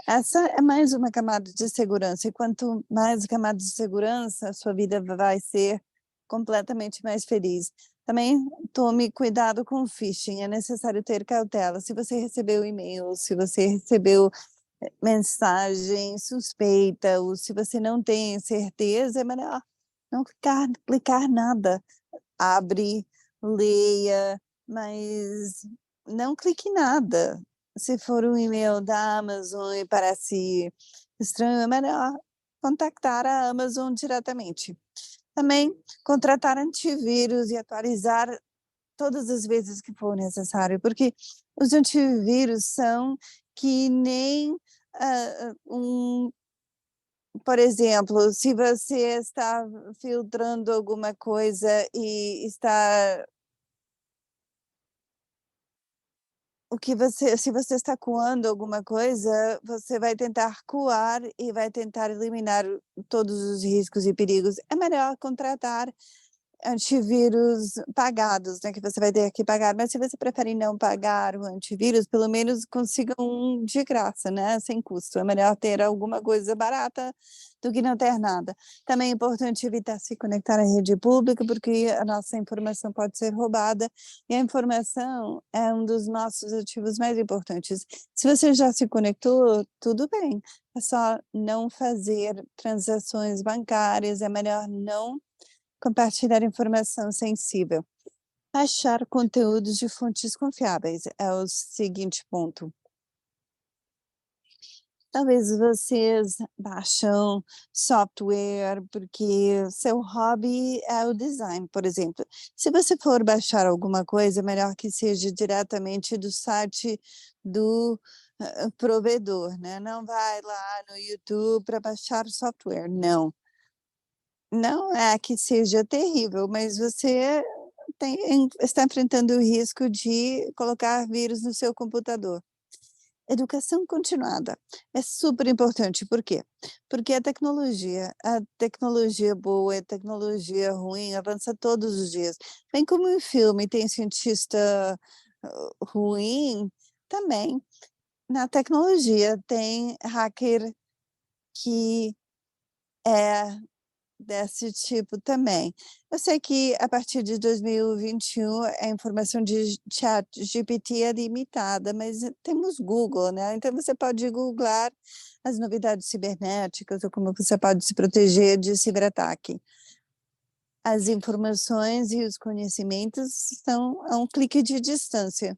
Essa é mais uma camada de segurança e quanto mais camadas de segurança, a sua vida vai ser completamente mais feliz. Também tome cuidado com o phishing, é necessário ter cautela. Se você recebeu e-mail, se você recebeu mensagem suspeita ou se você não tem certeza, é melhor não clicar nada. Abre, leia, mas não clique em nada. Se for um e-mail da Amazon e parece estranho, é melhor contactar a Amazon diretamente. Também contratar antivírus e atualizar todas as vezes que for necessário, porque os antivírus são que nem, por exemplo, se você está filtrando alguma coisa e está o que você se você está coando alguma coisa, você vai tentar coar e vai tentar eliminar todos os riscos e perigos. É melhor contratar antivírus pagados, né, que você vai ter que pagar, mas se você prefere não pagar o antivírus, pelo menos consiga um de graça, né, sem custo. É melhor ter alguma coisa barata do que não ter nada. Também é importante evitar se conectar à rede pública, porque a nossa informação pode ser roubada, e a informação é um dos nossos ativos mais importantes. Se você já se conectou, tudo bem, é só não fazer transações bancárias, é melhor não compartilhar informação sensível. Achar conteúdos de fontes confiáveis é o seguinte ponto. Talvez vocês baixam software porque seu hobby é o design, por exemplo. Se você for baixar alguma coisa, é melhor que seja diretamente do site do provedor, né? Não vai lá no YouTube para baixar software, não. Não é que seja terrível, mas você está enfrentando o risco de colocar vírus no seu computador. Educação continuada é super importante, por quê? Porque a tecnologia boa e a tecnologia ruim avança todos os dias. Bem como em filme tem cientista, ruim, também na tecnologia tem hacker que é desse tipo também. Eu sei que a partir de 2021 a informação de ChatGPT é limitada, mas temos Google, né, então você pode googlar as novidades cibernéticas ou como você pode se proteger de ciberataque. As informações e os conhecimentos estão a um clique de distância.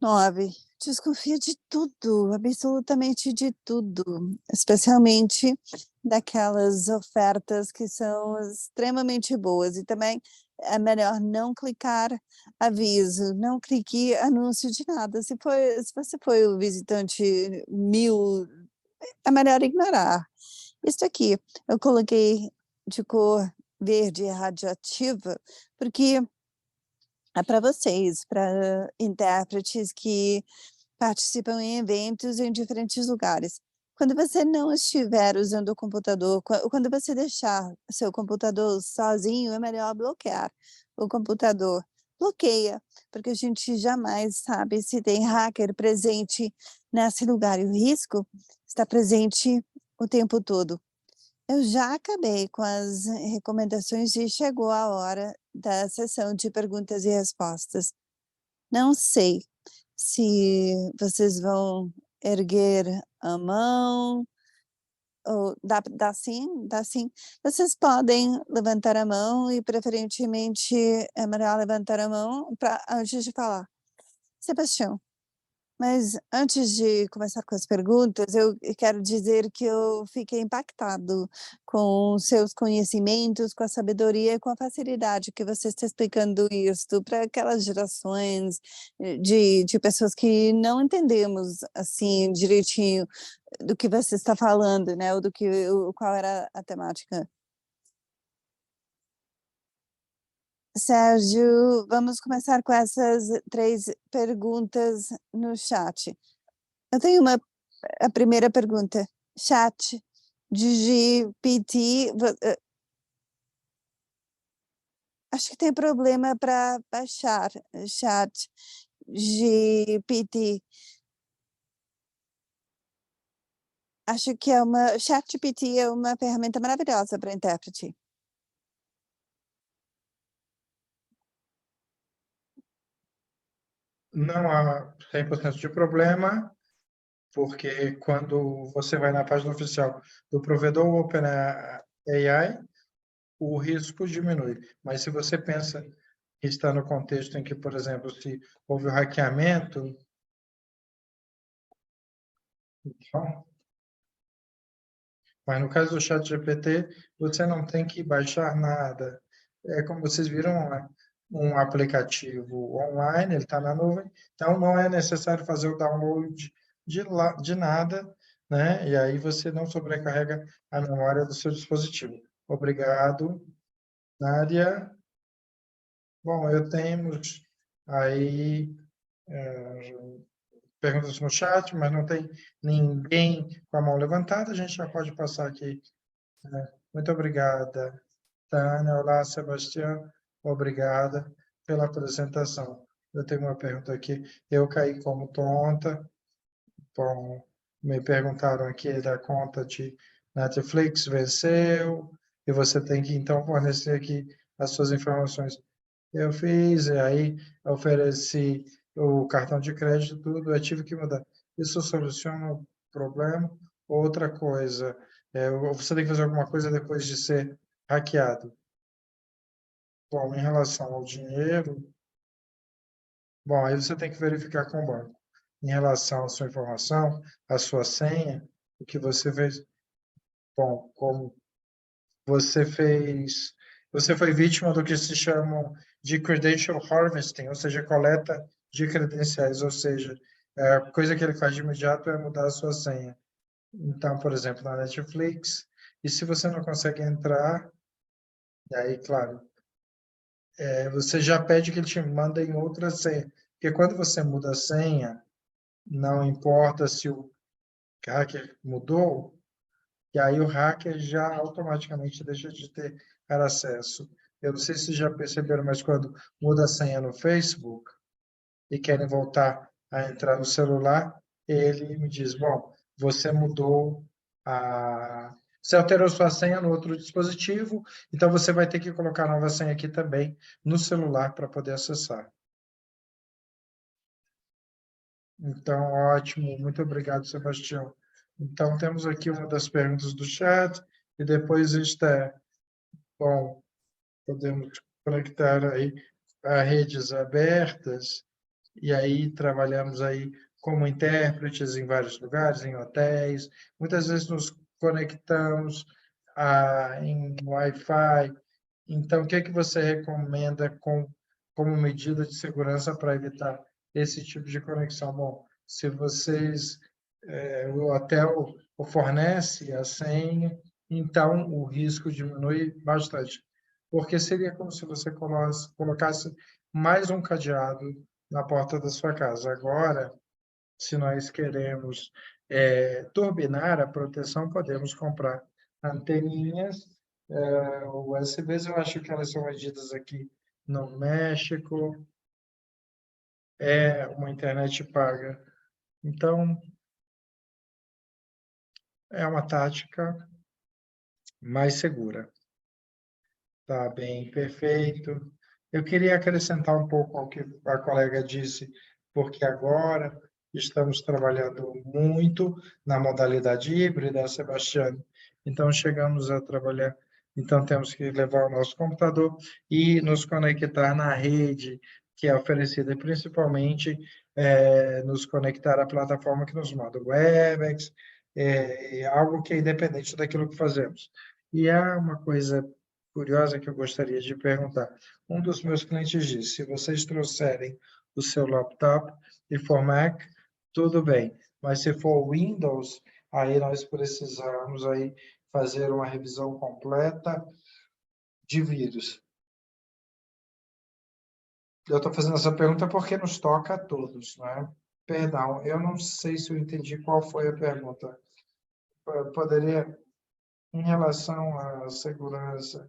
9. Desconfia de tudo, absolutamente de tudo, especialmente daquelas ofertas que são extremamente boas e também é melhor não clicar aviso, não clique anúncio de nada. Se você foi o visitante 1000, é melhor ignorar. Isso aqui eu coloquei de cor verde radioativa, porque é para vocês, para intérpretes que participam em eventos em diferentes lugares. Quando você não estiver usando o computador, quando você deixar seu computador sozinho, é melhor bloquear o computador bloqueia, porque a gente jamais sabe se tem hacker presente nesse lugar, e o risco está presente o tempo todo. Eu já acabei com as recomendações e chegou a hora da sessão de perguntas e respostas. Não sei se vocês vão erguer a mão ou dá sim? Dá sim. Vocês podem levantar a mão e preferentemente é melhor levantar a mão antes de falar. Sebastião, mas antes de começar com as perguntas, eu quero dizer que eu fiquei impactado com os seus conhecimentos, com a sabedoria e com a facilidade que você está explicando isso para aquelas gerações de pessoas que não entendemos assim direitinho do que você está falando, né? Ou qual era a temática. Sérgio, vamos começar com essas 3 perguntas no chat. Eu tenho a primeira pergunta. Chat GPT, acho que tem problema para baixar chat GPT. Acho que ChatGPT é uma ferramenta maravilhosa para intérprete. Não há 100% de problema, porque quando você vai na página oficial do provedor OpenAI, o risco diminui. Mas se você pensa que está no contexto em que, por exemplo, se houve o hackeamento, então, mas no caso do ChatGPT, você não tem que baixar nada. É como vocês viram, um aplicativo online, ele está na nuvem, então não é necessário fazer o download de nada, né? E aí você não sobrecarrega a memória do seu dispositivo. Obrigado, Nádia. Bom, eu temos aí perguntas no chat, mas não tem ninguém com a mão levantada, a gente já pode passar aqui. Muito obrigada, Tânia. Olá, Sebastião. Obrigada pela apresentação. Eu tenho uma pergunta aqui. Eu caí como tonta. Bom, me perguntaram aqui da conta de Netflix, venceu, e você tem que, então, fornecer aqui as suas informações. Eu fiz, e aí ofereci o cartão de crédito, tudo, eu tive que mudar. Isso soluciona o problema? Outra coisa, você tem que fazer alguma coisa depois de ser hackeado. Bom, em relação ao dinheiro, bom, aí você tem que verificar com o banco. Em relação à sua informação, à sua senha, o que você fez, bom, como você foi vítima do que se chama de credential harvesting, ou seja, coleta de credenciais, ou seja, a coisa que ele faz de imediato é mudar a sua senha. Então, por exemplo, na Netflix, e se você não consegue entrar, aí, claro, você já pede que ele te mande em outra senha, porque quando você muda a senha, não importa se o hacker mudou, e aí o hacker já automaticamente deixa de ter acesso. Eu não sei se já perceberam, mas quando muda a senha no Facebook e querem voltar a entrar no celular, ele me diz, bom, você mudou a... Você alterou sua senha no outro dispositivo, então você vai ter que colocar a nova senha aqui também no celular para poder acessar. Então, ótimo. Muito obrigado, Sebastião. Então, temos aqui uma das perguntas do chat e depois está, bom, podemos conectar aí a redes abertas e aí trabalhamos aí como intérpretes em vários lugares, em hotéis. Muitas vezes nos conectamos em Wi-Fi. Então, o que é que você recomenda como medida de segurança para evitar esse tipo de conexão? Bom, se o hotel fornece a senha, então o risco diminui bastante. Porque seria como se você colocasse mais um cadeado na porta da sua casa. Agora, se nós queremos turbinar a proteção, podemos comprar anteninhas USBs. Eu acho que elas são medidas aqui no México, é uma internet paga. Então, é uma tática mais segura. Tá bem, perfeito. Eu queria acrescentar um pouco ao que a colega disse, porque agora estamos trabalhando muito na modalidade híbrida, Sebastião. Então, chegamos a trabalhar, então temos que levar o nosso computador e nos conectar na rede que é oferecida, e principalmente nos conectar à plataforma que nos manda, o Webex, algo que é independente daquilo que fazemos. E há uma coisa curiosa que eu gostaria de perguntar. Um dos meus clientes disse, se vocês trouxerem o seu laptop e for Mac, tudo bem. Mas se for Windows, aí nós precisamos aí fazer uma revisão completa de vírus. Eu estou fazendo essa pergunta porque nos toca a todos, né? Perdão, eu não sei se eu entendi qual foi a pergunta. Poderia, em relação à segurança,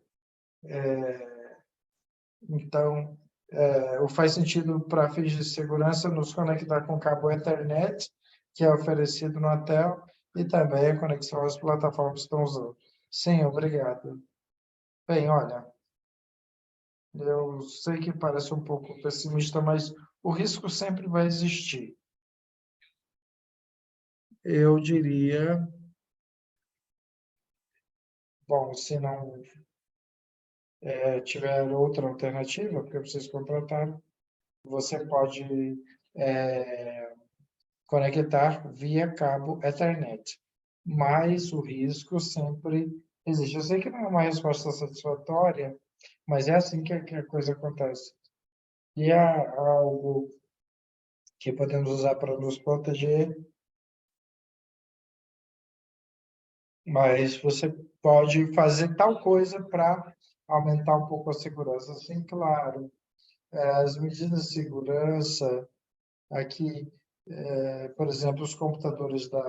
então, faz sentido para fins de segurança nos conectar com cabo Ethernet, que é oferecido no hotel, e também a conexão às plataformas que estão usando. Sim, obrigado. Bem, olha, eu sei que parece um pouco pessimista, mas o risco sempre vai existir. Eu diria, bom, se não tiver outra alternativa, porque vocês contrataram, você pode conectar via cabo Ethernet. Mas o risco sempre existe. Eu sei que não é uma resposta satisfatória, mas é assim que a coisa acontece. E há algo que podemos usar para nos proteger, mas você pode fazer tal coisa para aumentar um pouco a segurança. Sim, claro. As medidas de segurança aqui, por exemplo, os computadores da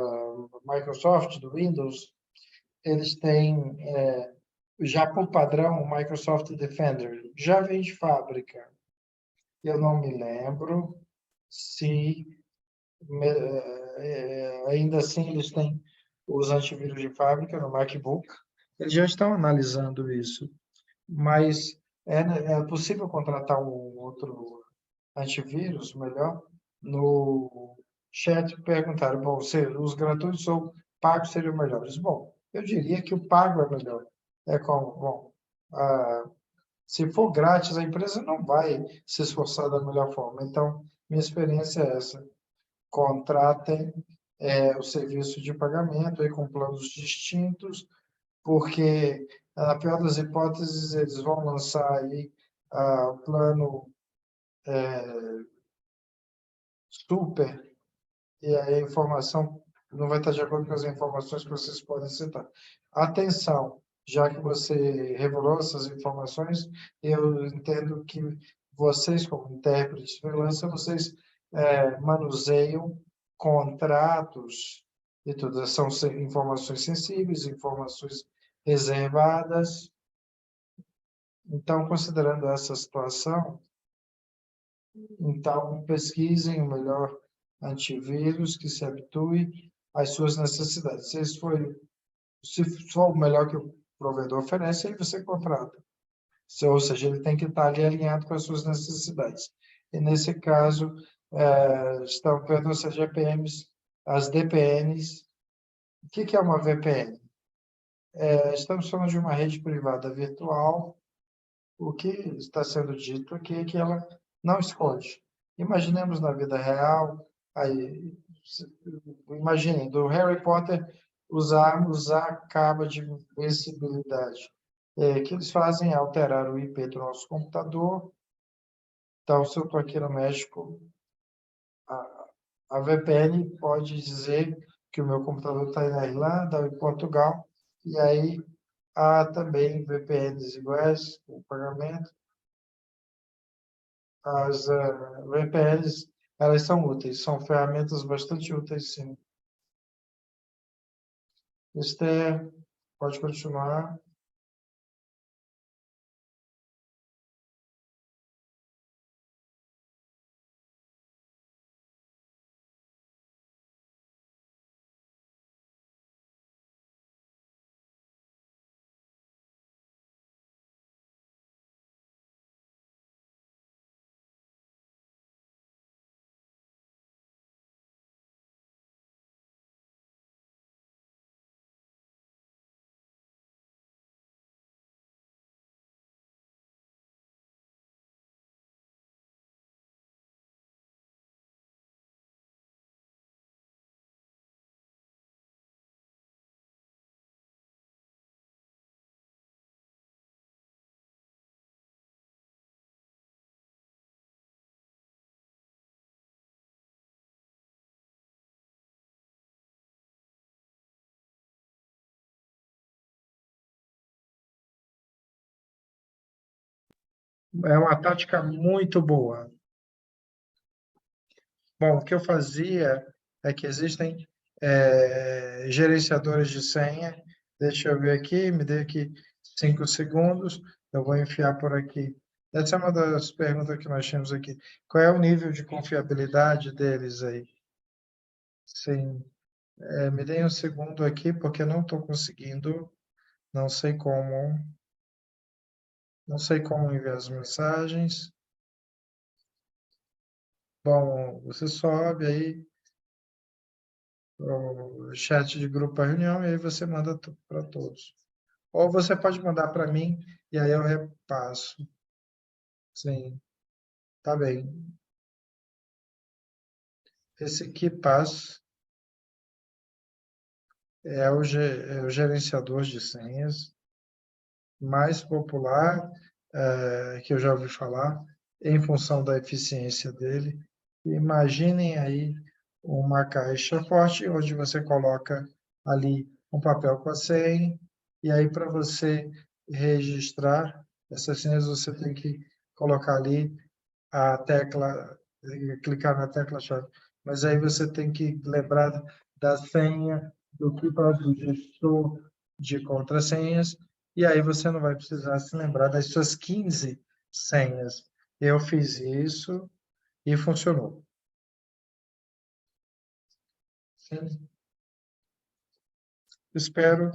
Microsoft, do Windows, eles têm, já por padrão, o Microsoft Defender. Já vem de fábrica. Eu não me lembro se ainda assim eles têm os antivírus de fábrica no MacBook. Eles já estão analisando isso, mas é possível contratar um outro antivírus melhor? No chat perguntaram, bom, os gratuitos ou pagos seriam melhores? Bom, eu diria que o pago é melhor. É como, bom, se for grátis, a empresa não vai se esforçar da melhor forma. Então, minha experiência é essa. Contratem o serviço de pagamento aí com planos distintos, porque, na pior das hipóteses, eles vão lançar aí o plano super, e aí a informação não vai estar de acordo com as informações que vocês podem citar. Atenção, já que você revelou essas informações, eu entendo que vocês, como intérpretes de freelancer, vocês manuseiam contratos e tudo. São informações sensíveis, informações reservadas. Então, considerando essa situação, então pesquisem o melhor antivírus que se habitue às suas necessidades. Se for o melhor que o provedor oferece, aí você contrata. Ou seja, ele tem que estar ali alinhado com as suas necessidades. E nesse caso, estão vendo as GPMs, as DPNs. O que é uma VPN? Estamos falando de uma rede privada virtual. O que está sendo dito aqui é que ela não esconde. Imaginemos na vida real, aí, imaginem, do Harry Potter usarmos a capa de visibilidade. Que eles fazem é alterar o IP do nosso computador. Então, se eu estou aqui no México, a VPN pode dizer que o meu computador está na Irlanda ou em Portugal, e aí há também VPNs iguais, o pagamento. As VPNs, elas são úteis, são ferramentas bastante úteis, sim. Esther, pode continuar. É uma tática muito boa. Bom, o que eu fazia é que existem gerenciadores de senha. Deixa eu ver aqui, me dê aqui 5 segundos. Eu vou enfiar por aqui. Essa é uma das perguntas que nós temos aqui. Qual é o nível de confiabilidade deles aí? Sim. Me dê um segundo aqui, porque eu não estou conseguindo. Não sei como. Não sei como enviar as mensagens. Bom, você sobe aí o chat de grupo para reunião e aí você manda para todos. Ou você pode mandar para mim e aí eu repasso. Sim, tá bem. Esse KeePass é o gerenciador de senhas mais popular que eu já ouvi falar, em função da eficiência dele. Imaginem aí uma caixa forte, onde você coloca ali um papel com a senha, e aí para você registrar essas senhas, você tem que colocar ali a tecla, clicar na tecla-chave. Mas aí você tem que lembrar da senha do do gestor de contrassenhas, e aí você não vai precisar se lembrar das suas 15 senhas. Eu fiz isso e funcionou. Sim. Espero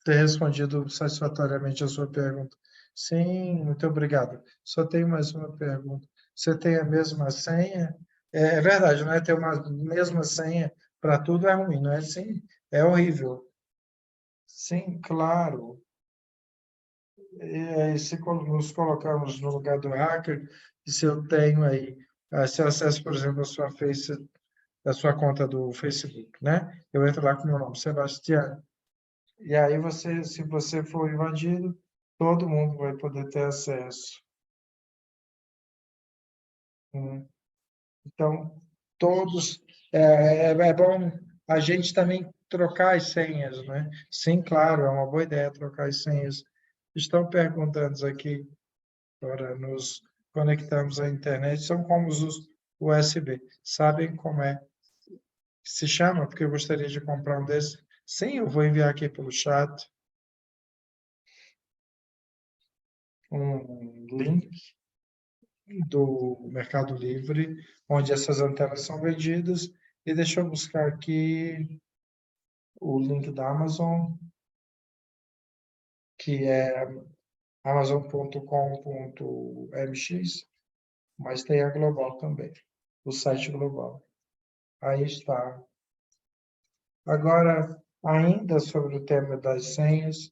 ter respondido satisfatoriamente a sua pergunta. Sim, muito obrigado. Só tenho mais uma pergunta. Você tem a mesma senha? É verdade, não é ter uma mesma senha para tudo é ruim, não é assim? É horrível. Sim, claro. E aí, se nos colocarmos no lugar do hacker, e se eu tenho aí, se eu acesso, por exemplo, a sua conta do Facebook, né? Eu entro lá com o meu nome, Sebastião. E aí você, se você for invadido, todo mundo vai poder ter acesso. Né? Então, todos. É bom a gente também trocar as senhas, né? Sim, claro, é uma boa ideia trocar as senhas. Estão perguntando aqui para nos conectarmos à internet, são como os USB. Sabem como é que se chama? Porque eu gostaria de comprar um desses. Sim, eu vou enviar aqui pelo chat um link do Mercado Livre, onde essas antenas são vendidas. E deixa eu buscar aqui o link da Amazon, que é amazon.com.mx, mas tem a global também, o site global. Aí está. Agora, ainda sobre o tema das senhas,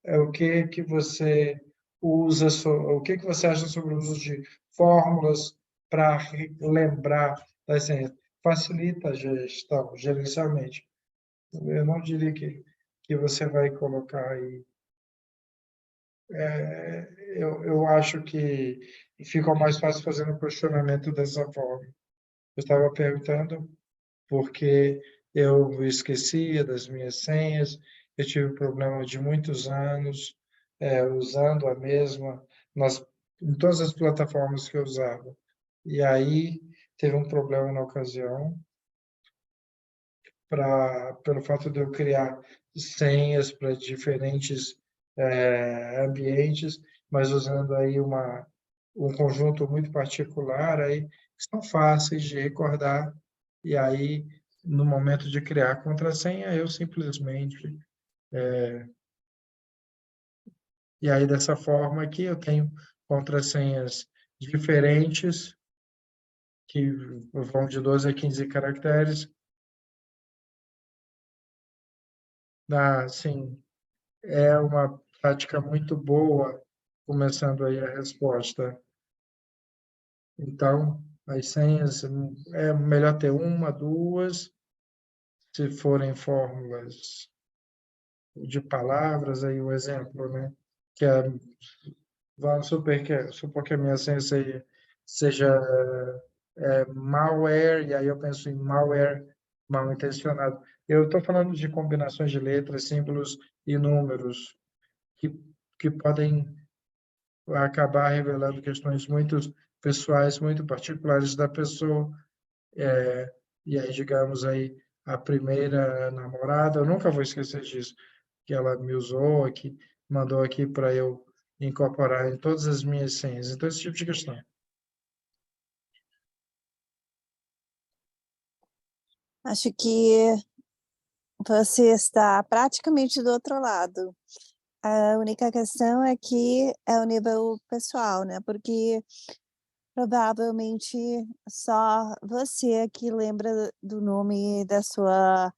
o que você usa, o que você acha sobre o uso de fórmulas para lembrar das senhas? Facilita a gestão, gerencialmente. Eu não diria que você vai colocar aí. Eu acho que fica mais fácil fazendo o questionamento dessa forma. Eu estava perguntando porque eu esquecia das minhas senhas, eu tive problema de muitos anos usando a mesma em todas as plataformas que eu usava. E aí teve um problema na ocasião, pelo fato de eu criar senhas para diferentes ambientes, mas usando aí um conjunto muito particular, aí que são fáceis de recordar, e aí, no momento de criar a contrassenha, eu simplesmente... E aí, dessa forma aqui, eu tenho contrassenhas diferentes, que vão de 12 a 15 caracteres. Assim, é uma prática muito boa, começando aí a resposta. Então, as senhas, é melhor ter uma, duas, se forem fórmulas de palavras, aí o exemplo, né? Que é, vamos supor que a minha senha seja malware, e aí eu penso em malware mal intencionado. Eu estou falando de combinações de letras, símbolos e números que, que podem vai acabar revelando questões muito pessoais, muito particulares da pessoa. E aí, digamos aí, a primeira namorada, eu nunca vou esquecer disso, que ela me usou, que mandou aqui para eu incorporar em todas as minhas senhas. Então, esse tipo de questão. Acho que você está praticamente do outro lado. A única questão é que é o nível pessoal, né? Porque provavelmente só você que lembra do nome da sua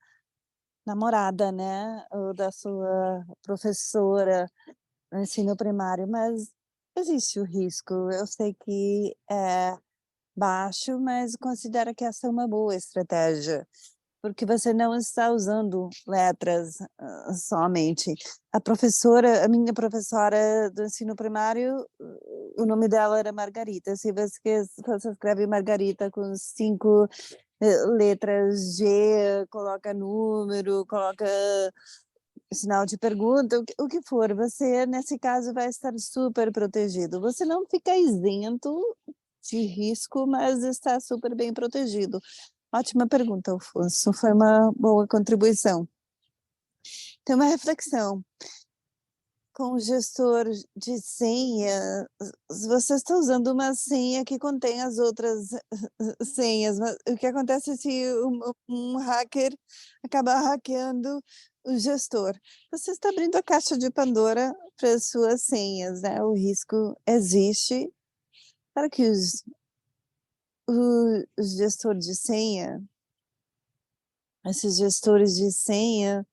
namorada, né? Ou da sua professora no ensino primário, mas existe o risco. Eu sei que é baixo, mas considero que essa é uma boa estratégia. Porque você não está usando letras, somente. A minha professora do ensino primário, o nome dela era Margarita. Se você escreve Margarita com 5, letras G, coloca número, coloca sinal de pergunta, o que for, você, nesse caso, vai estar super protegido. Você não fica isento de risco, mas está super bem protegido. Ótima pergunta, Alfonso, foi uma boa contribuição. Tem uma reflexão. Com o gestor de senha, se você está usando uma senha que contém as outras senhas, mas o que acontece se um hacker acabar hackeando o gestor? Você está abrindo a caixa de Pandora para as suas senhas, né? O risco existe para que o gestor de senha, esses gestores de senha,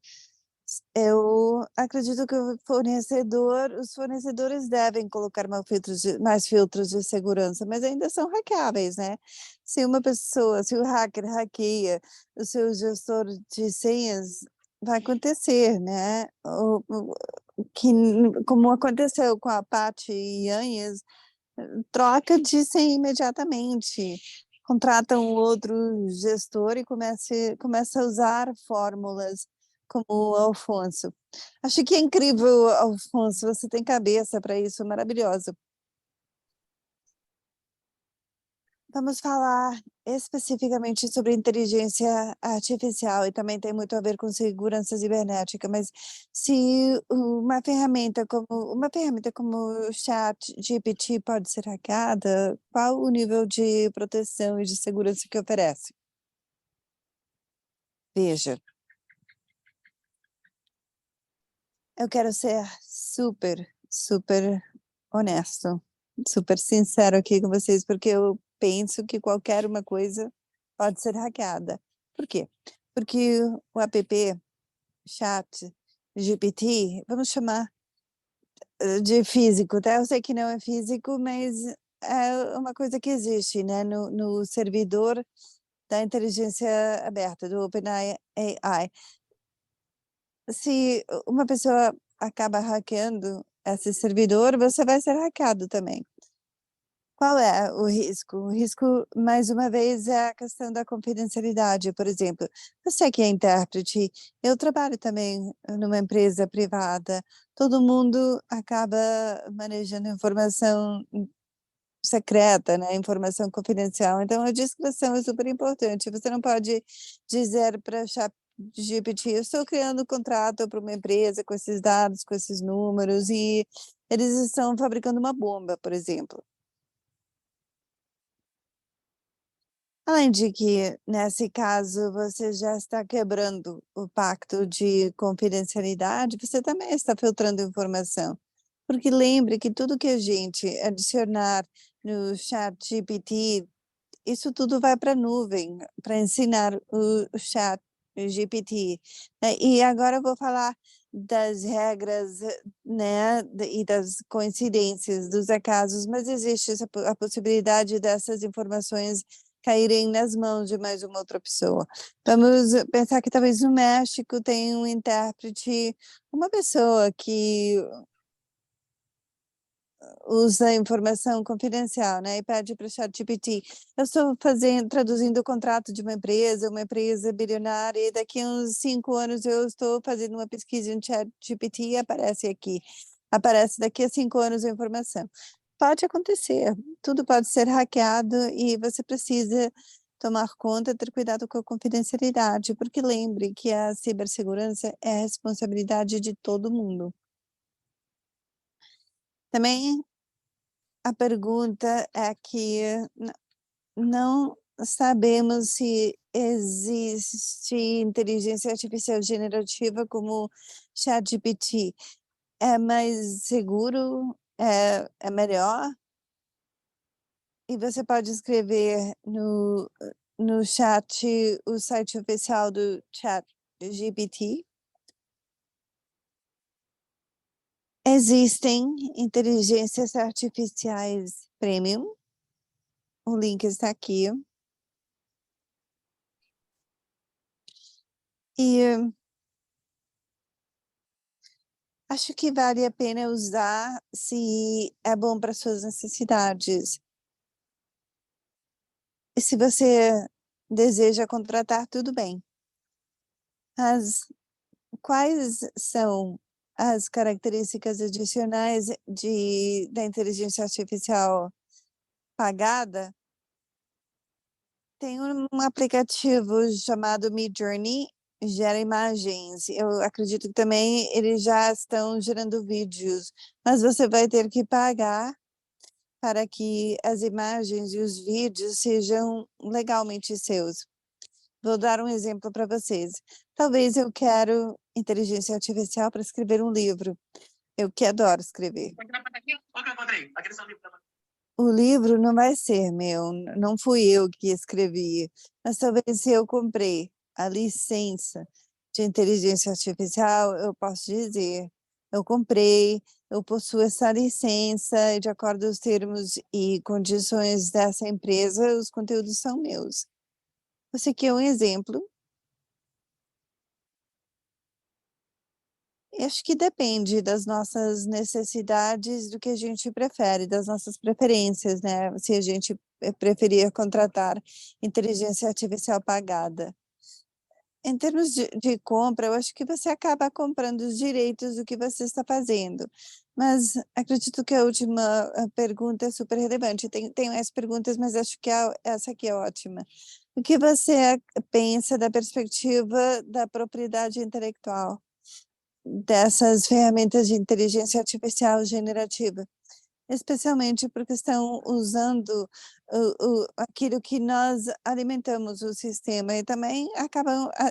eu acredito que os fornecedores devem colocar mais filtros de segurança, mas ainda são hackeáveis, né? Se o hacker hackeia o seu gestor de senhas, vai acontecer, né? Como aconteceu com a Paty Yanhes, troca de senha imediatamente. Contrata um outro gestor e começa a usar fórmulas como o Alfonso. Acho que é incrível, Alfonso, você tem cabeça para isso, maravilhoso. Vamos falar especificamente sobre inteligência artificial e também tem muito a ver com segurança cibernética, mas se uma ferramenta como o ChatGPT pode ser hackeada, qual o nível de proteção e de segurança que oferece? Veja, eu quero ser super, super honesto, super sincero aqui com vocês, porque eu penso que qualquer uma coisa pode ser hackeada. Por quê? Porque o app Chat GPT, vamos chamar de físico, tá? Eu sei que não é físico, mas é uma coisa que existe, né? No servidor da inteligência aberta, do OpenAI. Se uma pessoa acaba hackeando esse servidor, você vai ser hackeado também. Qual é o risco? O risco, mais uma vez, é a questão da confidencialidade, por exemplo. Você que é intérprete, eu trabalho também numa empresa privada, todo mundo acaba manejando informação secreta, né, informação confidencial, então a discrição é super importante, você não pode dizer para ChatGPT: "Eu estou criando um contrato para uma empresa com esses dados, com esses números e eles estão fabricando uma bomba", por exemplo. Além de que, nesse caso, você já está quebrando o pacto de confidencialidade, você também está filtrando informação. Porque lembre que tudo que a gente adicionar no ChatGPT, isso tudo vai para a nuvem, para ensinar o ChatGPT, né. E agora eu vou falar das regras, né, e das coincidências, dos acasos, mas existe a possibilidade dessas informações caírem nas mãos de mais uma outra pessoa. Vamos pensar que talvez no México tem um intérprete, uma pessoa que usa informação confidencial, né, e pede para o ChatGPT: "Eu estou traduzindo o contrato de uma empresa bilionária, e daqui a uns 5 anos eu estou fazendo uma pesquisa no ChatGPT e aparece aqui. aparece daqui a 5 anos a informação. Pode acontecer, tudo pode ser hackeado e você precisa tomar conta, ter cuidado com a confidencialidade, porque lembre que a cibersegurança é a responsabilidade de todo mundo. Também a pergunta é que não sabemos se existe inteligência artificial generativa como ChatGPT. É mais seguro? É melhor? E você pode escrever no chat o site oficial do ChatGPT. Existem inteligências artificiais premium. O link está aqui. E acho que vale a pena usar se é bom para suas necessidades. E se você deseja contratar, tudo bem. Mas quais são as características adicionais da inteligência artificial pagada? Tem um aplicativo chamado Midjourney, gera imagens. Eu acredito que também eles já estão gerando vídeos, mas você vai ter que pagar para que as imagens e os vídeos sejam legalmente seus. Vou dar um exemplo para vocês. Talvez eu quero inteligência artificial para escrever um livro. Eu que adoro escrever. O livro não vai ser meu, não fui eu que escrevi, mas talvez se eu comprei a licença de inteligência artificial, eu posso dizer, eu comprei, eu possuo essa licença e de acordo com os termos e condições dessa empresa, os conteúdos são meus. Esse aqui é um exemplo. Acho que depende das nossas necessidades, do que a gente prefere, das nossas preferências, né? Se a gente preferir contratar inteligência artificial pagada. Em termos de compra, eu acho que você acaba comprando os direitos do que você está fazendo. Mas acredito que a última pergunta é super relevante. Tem mais perguntas, mas acho que essa aqui é ótima. O que você pensa da perspectiva da propriedade intelectual dessas ferramentas de inteligência artificial generativa? Especialmente porque estão usando aquilo que nós alimentamos o sistema e também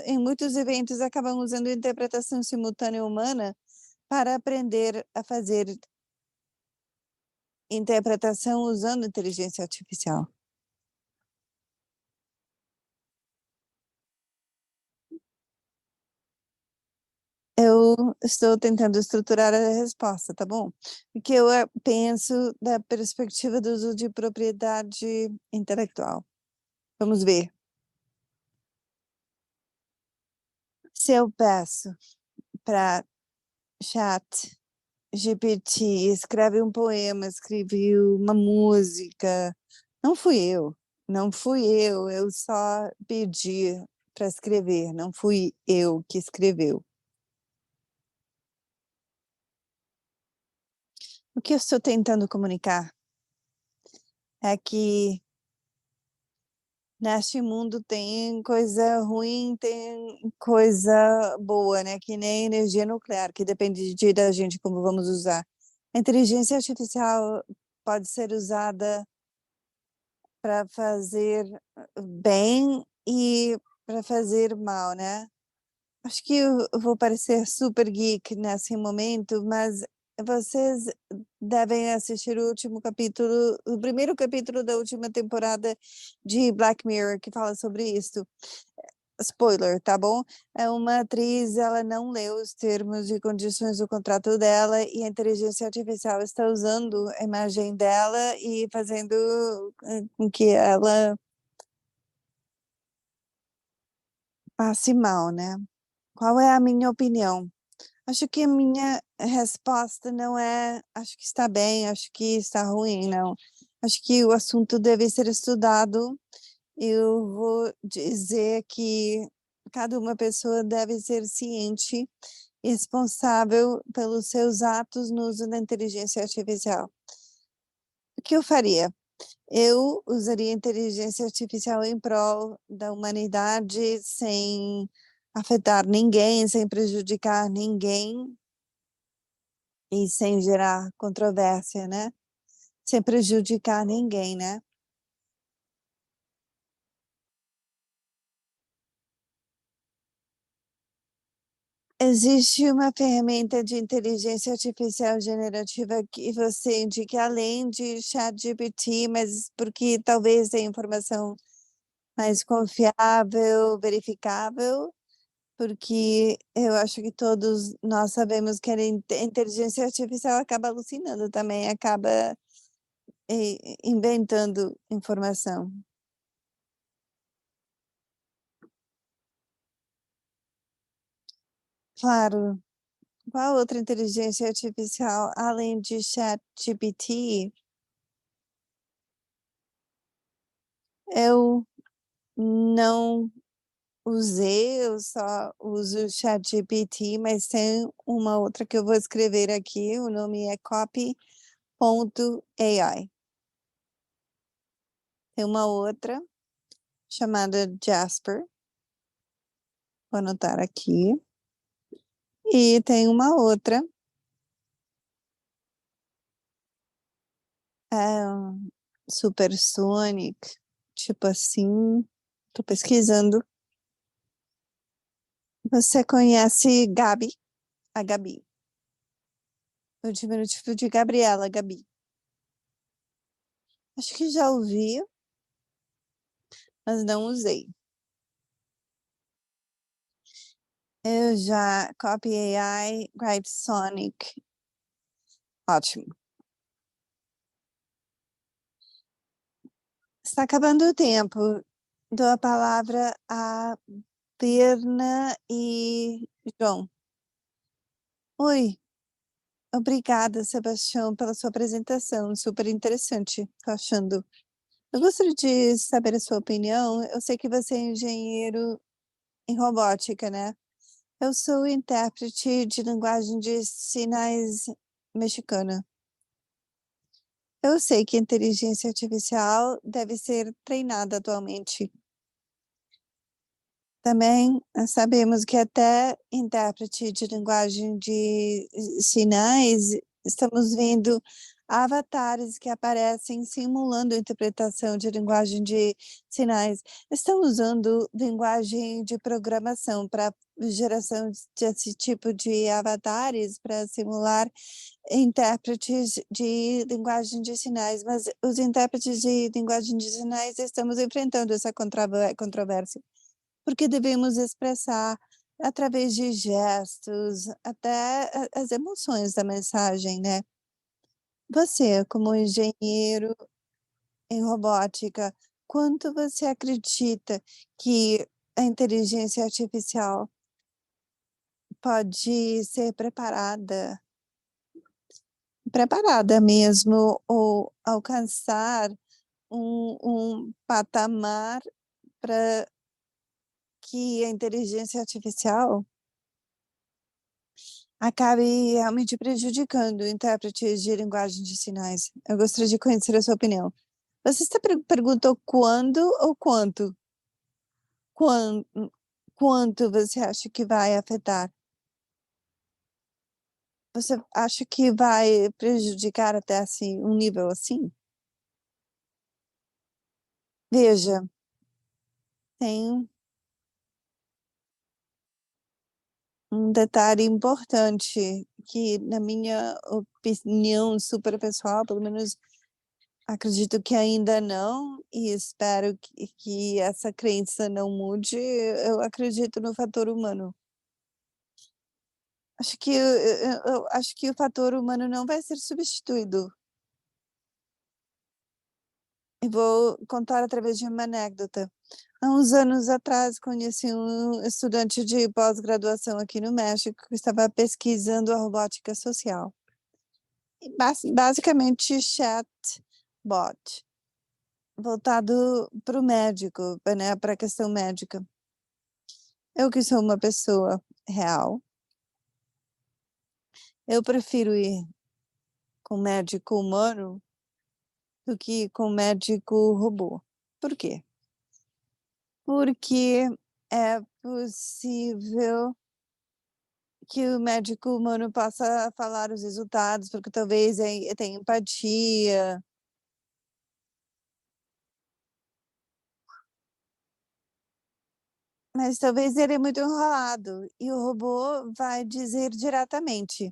em muitos eventos, acabam usando interpretação simultânea humana para aprender a fazer interpretação usando inteligência artificial. Eu estou tentando estruturar a resposta, tá bom? O que eu penso da perspectiva do uso de propriedade intelectual. Vamos ver. Se eu peço para chat GPT, escreve um poema, escrevi uma música, não fui eu só pedi para escrever, não fui eu que escreveu. O que eu estou tentando comunicar é que neste mundo tem coisa ruim, tem coisa boa, né? Que nem energia nuclear, que depende da gente como vamos usar. A inteligência artificial pode ser usada para fazer bem e para fazer mal, né? Acho que eu vou parecer super geek nesse momento, mas vocês devem assistir o primeiro capítulo da última temporada de Black Mirror, que fala sobre isso. Spoiler, tá bom? É uma atriz, ela não leu os termos e condições do contrato dela e a inteligência artificial está usando a imagem dela e fazendo com que ela passe mal, né? Qual é a minha opinião? Acho que a minha resposta não é, acho que está bem, acho que está ruim, não. Acho que o assunto deve ser estudado. Eu vou dizer que cada uma pessoa deve ser ciente responsável pelos seus atos no uso da inteligência artificial. O que eu faria? Eu usaria a inteligência artificial em prol da humanidade, sem afetar ninguém, sem prejudicar ninguém e sem gerar controvérsia, né? Sem prejudicar ninguém, né? Existe uma ferramenta de inteligência artificial generativa que você indica além de ChatGPT, mas porque talvez tenha informação mais confiável, verificável, porque eu acho que todos nós sabemos que a inteligência artificial acaba alucinando também, acaba inventando informação. Claro. Qual outra inteligência artificial, além de ChatGPT, eu não usei, eu só uso o ChatGPT, mas tem uma outra que eu vou escrever aqui, o nome é copy.ai. Tem uma outra chamada Jasper, vou anotar aqui. E tem uma outra, Supersonic, tipo assim, tô pesquisando. Você conhece Gabi? A Gabi. O diminutivo de Gabriela, Gabi. Acho que já ouvi, mas não usei. Eu já Copy AI, Gripe Sonic. Ótimo. Está acabando o tempo. Dou a palavra a Berna e João. Oi, obrigada, Sebastião, pela sua apresentação. Super interessante, tô achando. Eu gostaria de saber a sua opinião. Eu sei que você é engenheiro em robótica, né? Eu sou intérprete de linguagem de sinais mexicana. Eu sei que a inteligência artificial deve ser treinada atualmente. Também sabemos que até intérprete de linguagem de sinais, estamos vendo avatares que aparecem simulando a interpretação de linguagem de sinais. Estão usando linguagem de programação para geração desse tipo de avatares para simular intérpretes de linguagem de sinais, mas os intérpretes de linguagem de sinais estamos enfrentando essa controvérsia porque devemos expressar através de gestos, até as emoções da mensagem, né? Você, como engenheiro em robótica, quanto você acredita que a inteligência artificial pode ser preparada mesmo, ou alcançar um patamar para que a inteligência artificial acabe realmente prejudicando intérpretes de linguagem de sinais. Eu gostaria de conhecer a sua opinião. Você está perguntou quando ou quanto? Quan, quanto você acha que vai afetar? Você acha que vai prejudicar até assim, um nível assim? Veja, tem um detalhe importante que, na minha opinião super pessoal, pelo menos acredito que ainda não, e espero que essa crença não mude. Eu acredito no fator humano. Acho que eu acho que o fator humano não vai ser substituído. E vou contar através de uma anécdota. Há uns anos atrás, conheci um estudante de pós-graduação aqui no México que estava pesquisando a robótica social. E basicamente chatbot, voltado para o médico, né, para a questão médica. Eu que sou uma pessoa real, Eu prefiro ir com médico humano do que com médico robô. Por quê? Porque é possível que o médico humano possa falar os resultados, porque talvez tenha empatia. Mas talvez ele é muito enrolado e o robô vai dizer diretamente.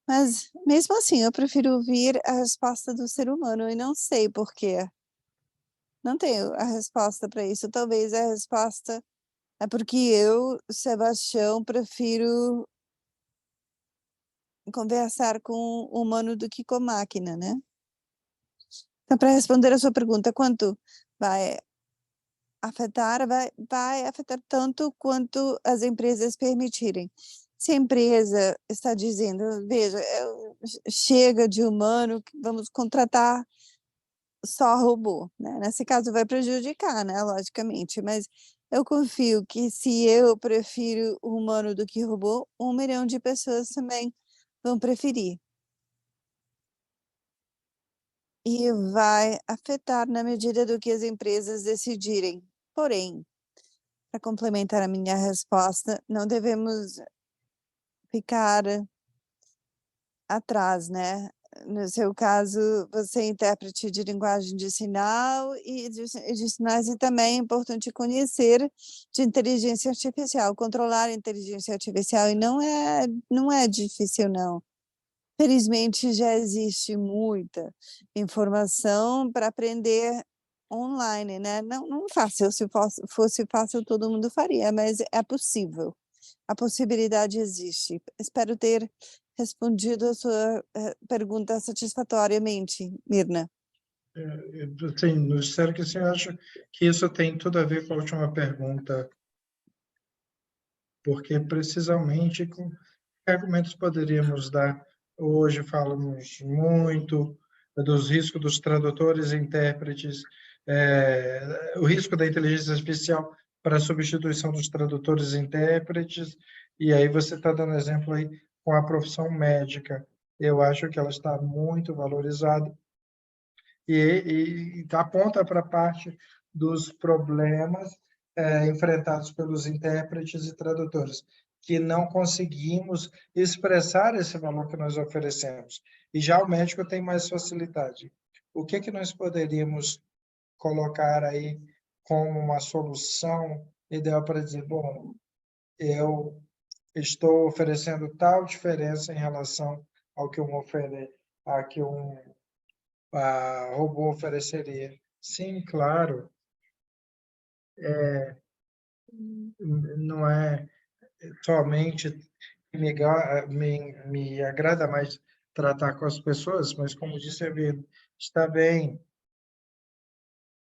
Mas mesmo assim, eu prefiro ouvir a resposta do ser humano e não sei por quê. Não tenho a resposta para isso. Talvez a resposta é porque eu, Sebastião, prefiro conversar com o humano do que com máquina, né? Então, para responder a sua pergunta, quanto vai afetar? Vai afetar tanto quanto as empresas permitirem. Se a empresa está dizendo, veja, chega de humano, vamos contratar só robô, né? Nesse caso vai prejudicar, né, logicamente, mas eu confio que se eu prefiro humano do que robô, 1 milhão de pessoas também vão preferir. E vai afetar na medida do que as empresas decidirem. Porém, para complementar a minha resposta, não devemos ficar atrás, né. No seu caso, você é intérprete de linguagem de sinal e de sinais, e também é importante conhecer de inteligência artificial, controlar a inteligência artificial, e não é difícil não. Felizmente já existe muita informação para aprender online, né, não fácil, se fosse fácil todo mundo faria, mas é possível. A possibilidade existe. Espero ter respondido a sua, pergunta satisfatoriamente, Mirna. Assim, nos disseram que você acha que isso tem tudo a ver com a última pergunta, porque precisamente com que argumentos poderíamos dar? Hoje falamos muito dos riscos dos tradutores e intérpretes, o risco da inteligência artificial para a substituição dos tradutores e intérpretes, e aí você está dando exemplo aí com a profissão médica. Eu acho que ela está muito valorizada e aponta para a parte dos problemas enfrentados pelos intérpretes e tradutores, que não conseguimos expressar esse valor que nós oferecemos. E já o médico tem mais facilidade. O que nós poderíamos colocar aí como uma solução ideal para dizer, bom, eu estou oferecendo tal diferença em relação ao que a que um robô ofereceria? Sim, claro. Não é somente me agrada mais tratar com as pessoas, mas como disse a vida, está bem,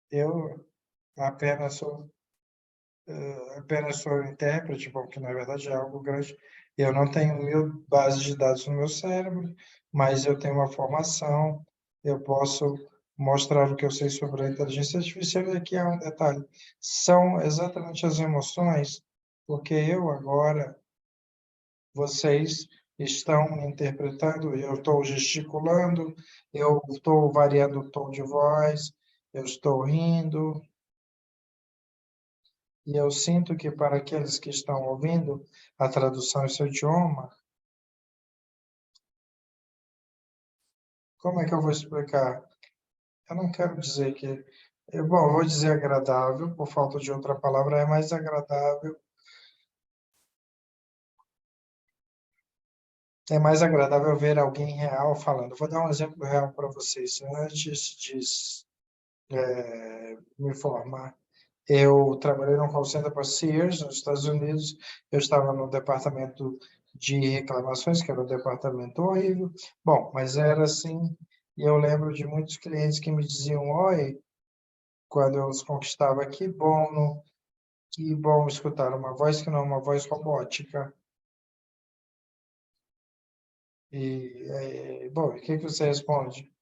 eu apenas sou intérprete, bom, que na verdade é algo grande. Eu não tenho 1.000 bases de dados no meu cérebro, mas eu tenho uma formação, eu posso mostrar o que eu sei sobre a inteligência artificial. E aqui há um detalhe: são exatamente as emoções, porque eu agora, vocês estão me interpretando, eu estou gesticulando, eu estou variando o tom de voz, eu estou rindo, e eu sinto que para aqueles que estão ouvindo a tradução em seu idioma, como é que eu vou explicar? Eu não quero dizer que, bom, eu vou dizer agradável, por falta de outra palavra, é mais agradável. É mais agradável ver alguém real falando. Vou dar um exemplo real para vocês. Antes de me formar, eu trabalhei no call center para Sears, nos Estados Unidos. Eu estava no departamento de reclamações, que era um departamento horrível. Bom, mas era assim. E eu lembro de muitos clientes que me diziam: oi, quando eu os conquistava, que bom escutar uma voz que não é uma voz robótica. Bom, o que você responde?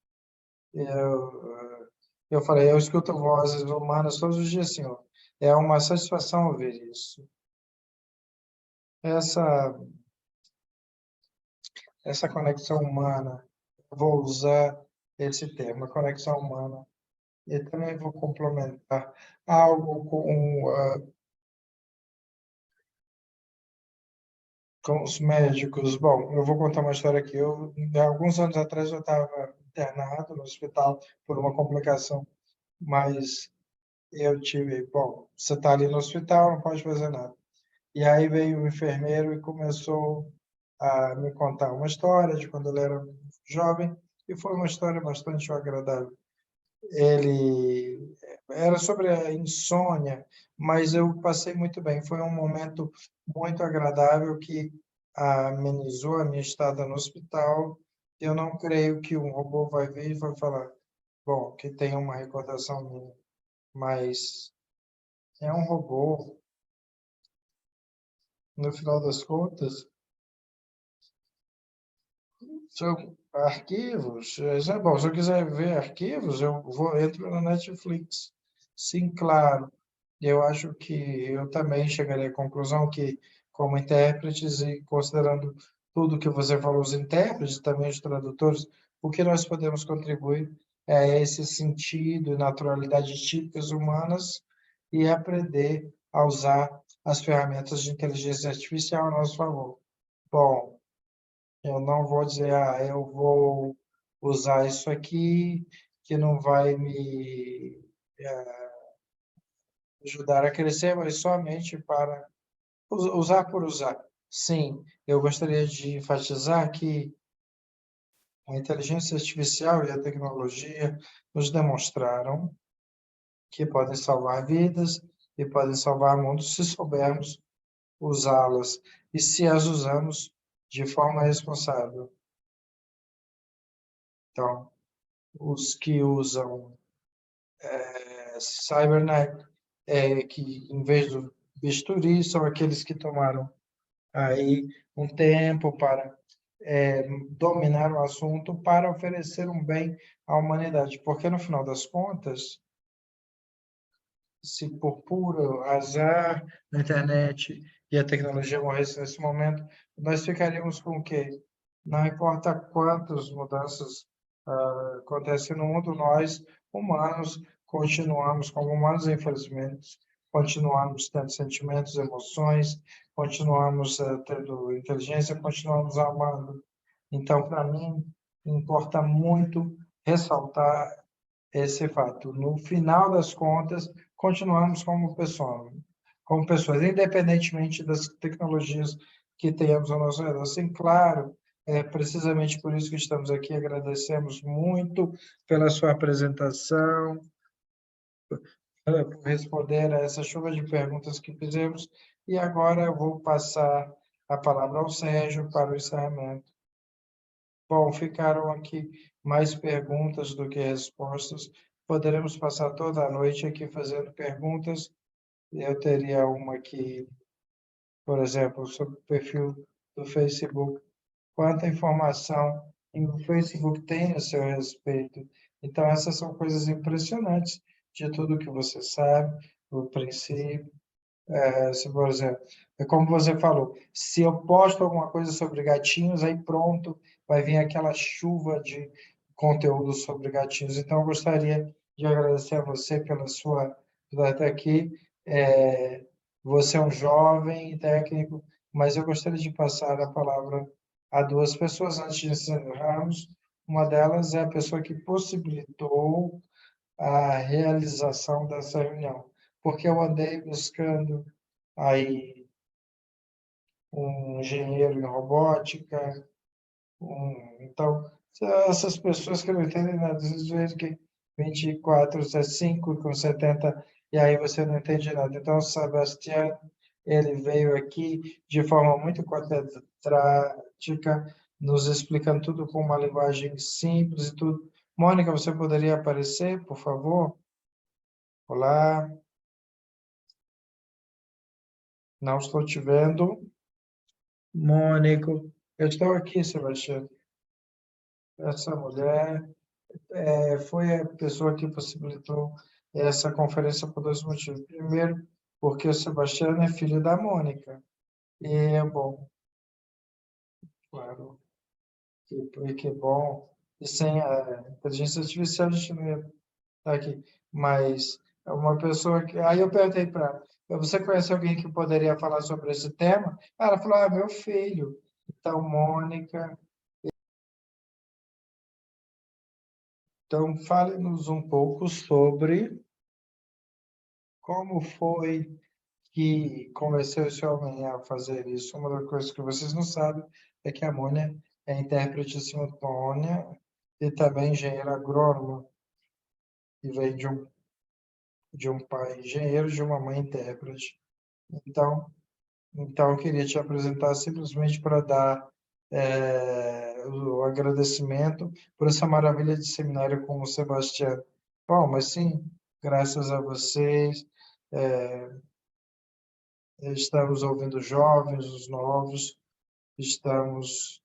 Eu falei: eu escuto vozes humanas todos os dias, senhor. É uma satisfação ouvir isso. Essa essa conexão humana, eu vou usar esse termo, a conexão humana, e também vou complementar algo com os médicos. Bom, eu vou contar uma história aqui. Há alguns anos atrás, eu estava internado no hospital por uma complicação, mas eu tive, bom, você está ali no hospital, não pode fazer nada. E aí veio o enfermeiro e começou a me contar uma história de quando ele era jovem, e foi uma história bastante agradável. Ele era sobre a insônia, mas eu passei muito bem. Foi um momento muito agradável que amenizou a minha estada no hospital. Eu não creio que um robô vai vir e vai falar, bom, que tem uma recordação minha, mas é um robô, no final das contas, são arquivos. Bom, se eu quiser ver arquivos, entro na Netflix. Sim, claro. Eu acho que eu também chegaria à conclusão que, como intérpretes e considerando tudo que você falou, os intérpretes, também os tradutores, o que nós podemos contribuir é esse sentido e naturalidade típicas humanas e aprender a usar as ferramentas de inteligência artificial a nosso favor. Bom, eu não vou dizer, eu vou usar isso aqui, que não vai me ajudar a crescer, mas somente para usar por usar. Sim, eu gostaria de enfatizar que a inteligência artificial e a tecnologia nos demonstraram que podem salvar vidas e podem salvar mundos se soubermos usá-las e se as usamos de forma responsável. Então, os que usam Cybernet, que em vez do bisturi, são aqueles que tomaram aí um tempo para dominar o assunto para oferecer um bem à humanidade. Porque, no final das contas, se por puro azar na internet e a tecnologia morresse nesse momento, nós ficaríamos com o quê? Não importa quantas mudanças acontecem no mundo, nós, humanos, continuamos como humanos, infelizmente, continuamos tendo sentimentos, emoções, continuamos tendo inteligência, continuamos amando. Então, para mim, importa muito ressaltar esse fato. No final das contas, continuamos como pessoas, independentemente das tecnologias que tenhamos ao nosso redor. Assim, claro, é precisamente por isso que estamos aqui. Agradecemos muito pela sua apresentação, por responder a essa chuva de perguntas que fizemos. E agora eu vou passar a palavra ao Sérgio para o encerramento. Bom, ficaram aqui mais perguntas do que respostas. Poderemos passar toda a noite aqui fazendo perguntas. Eu teria uma aqui, por exemplo, sobre o perfil do Facebook. Quanta informação o Facebook tem a seu respeito? Então, essas são coisas impressionantes de tudo que você sabe, o princípio. Se, por exemplo, é como você falou, se eu posto alguma coisa sobre gatinhos, aí pronto, vai vir aquela chuva de conteúdo sobre gatinhos. Então, eu gostaria de agradecer a você pela sua vida até aqui. Você é um jovem técnico, mas eu gostaria de passar a palavra a duas pessoas antes de encerrarmos. Uma delas é a pessoa que possibilitou a realização dessa reunião, porque eu andei buscando aí um engenheiro em robótica, então essas pessoas que não entendem nada, às vezes que 24 é 5 com 70 e aí você não entende nada. Então o Sebastião, ele veio aqui de forma muito catedrática, nos explicando tudo com uma linguagem simples e tudo. Mônica, você poderia aparecer, por favor? Olá, não estou te vendo. Mônica, eu estou aqui, Sebastião. Essa mulher foi a pessoa que possibilitou essa conferência por dois motivos. Primeiro, porque o Sebastião é filho da Mônica. E é bom, claro. que bom. E sem a inteligência artificial a gente não ia estar aqui. Mas é uma pessoa que... Aí eu perguntei para ela, você conhece alguém que poderia falar sobre esse tema? Ela falou, meu filho. Então, Mônica, então fale-nos um pouco sobre como foi que convenceu esse homem a fazer isso. Uma das coisas que vocês não sabem é que a Mônica é intérprete simultânea e também engenheira agrônoma, e vem de um pai engenheiro e de uma mãe intérprete. Então, eu queria te apresentar simplesmente para dar o agradecimento por essa maravilha de seminário com o Sebastião. Bom, mas sim, graças a vocês, estamos ouvindo os jovens, os novos, estamos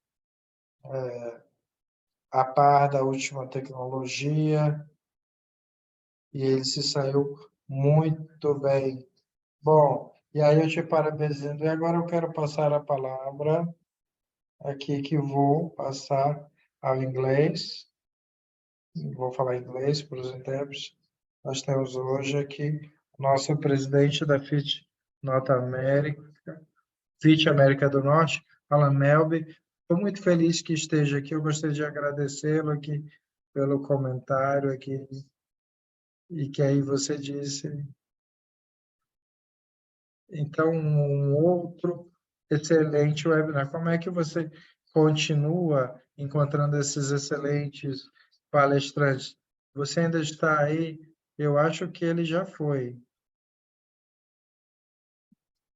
a par da última tecnologia e ele se saiu muito bem. Bom, e aí eu te parabenizo. E agora eu quero passar a palavra aqui, que vou passar ao inglês. Vou falar inglês para os intérpretes. Nós temos hoje aqui o nosso presidente da FIT Norte América, FIT América do Norte, Alan Melby. Estou muito feliz que esteja aqui. Eu gostaria de agradecê-lo aqui pelo comentário aqui, e que aí você disse. Então, um outro excelente webinar. Como é que você continua encontrando esses excelentes palestrantes? Você ainda está aí? Eu acho que ele já foi.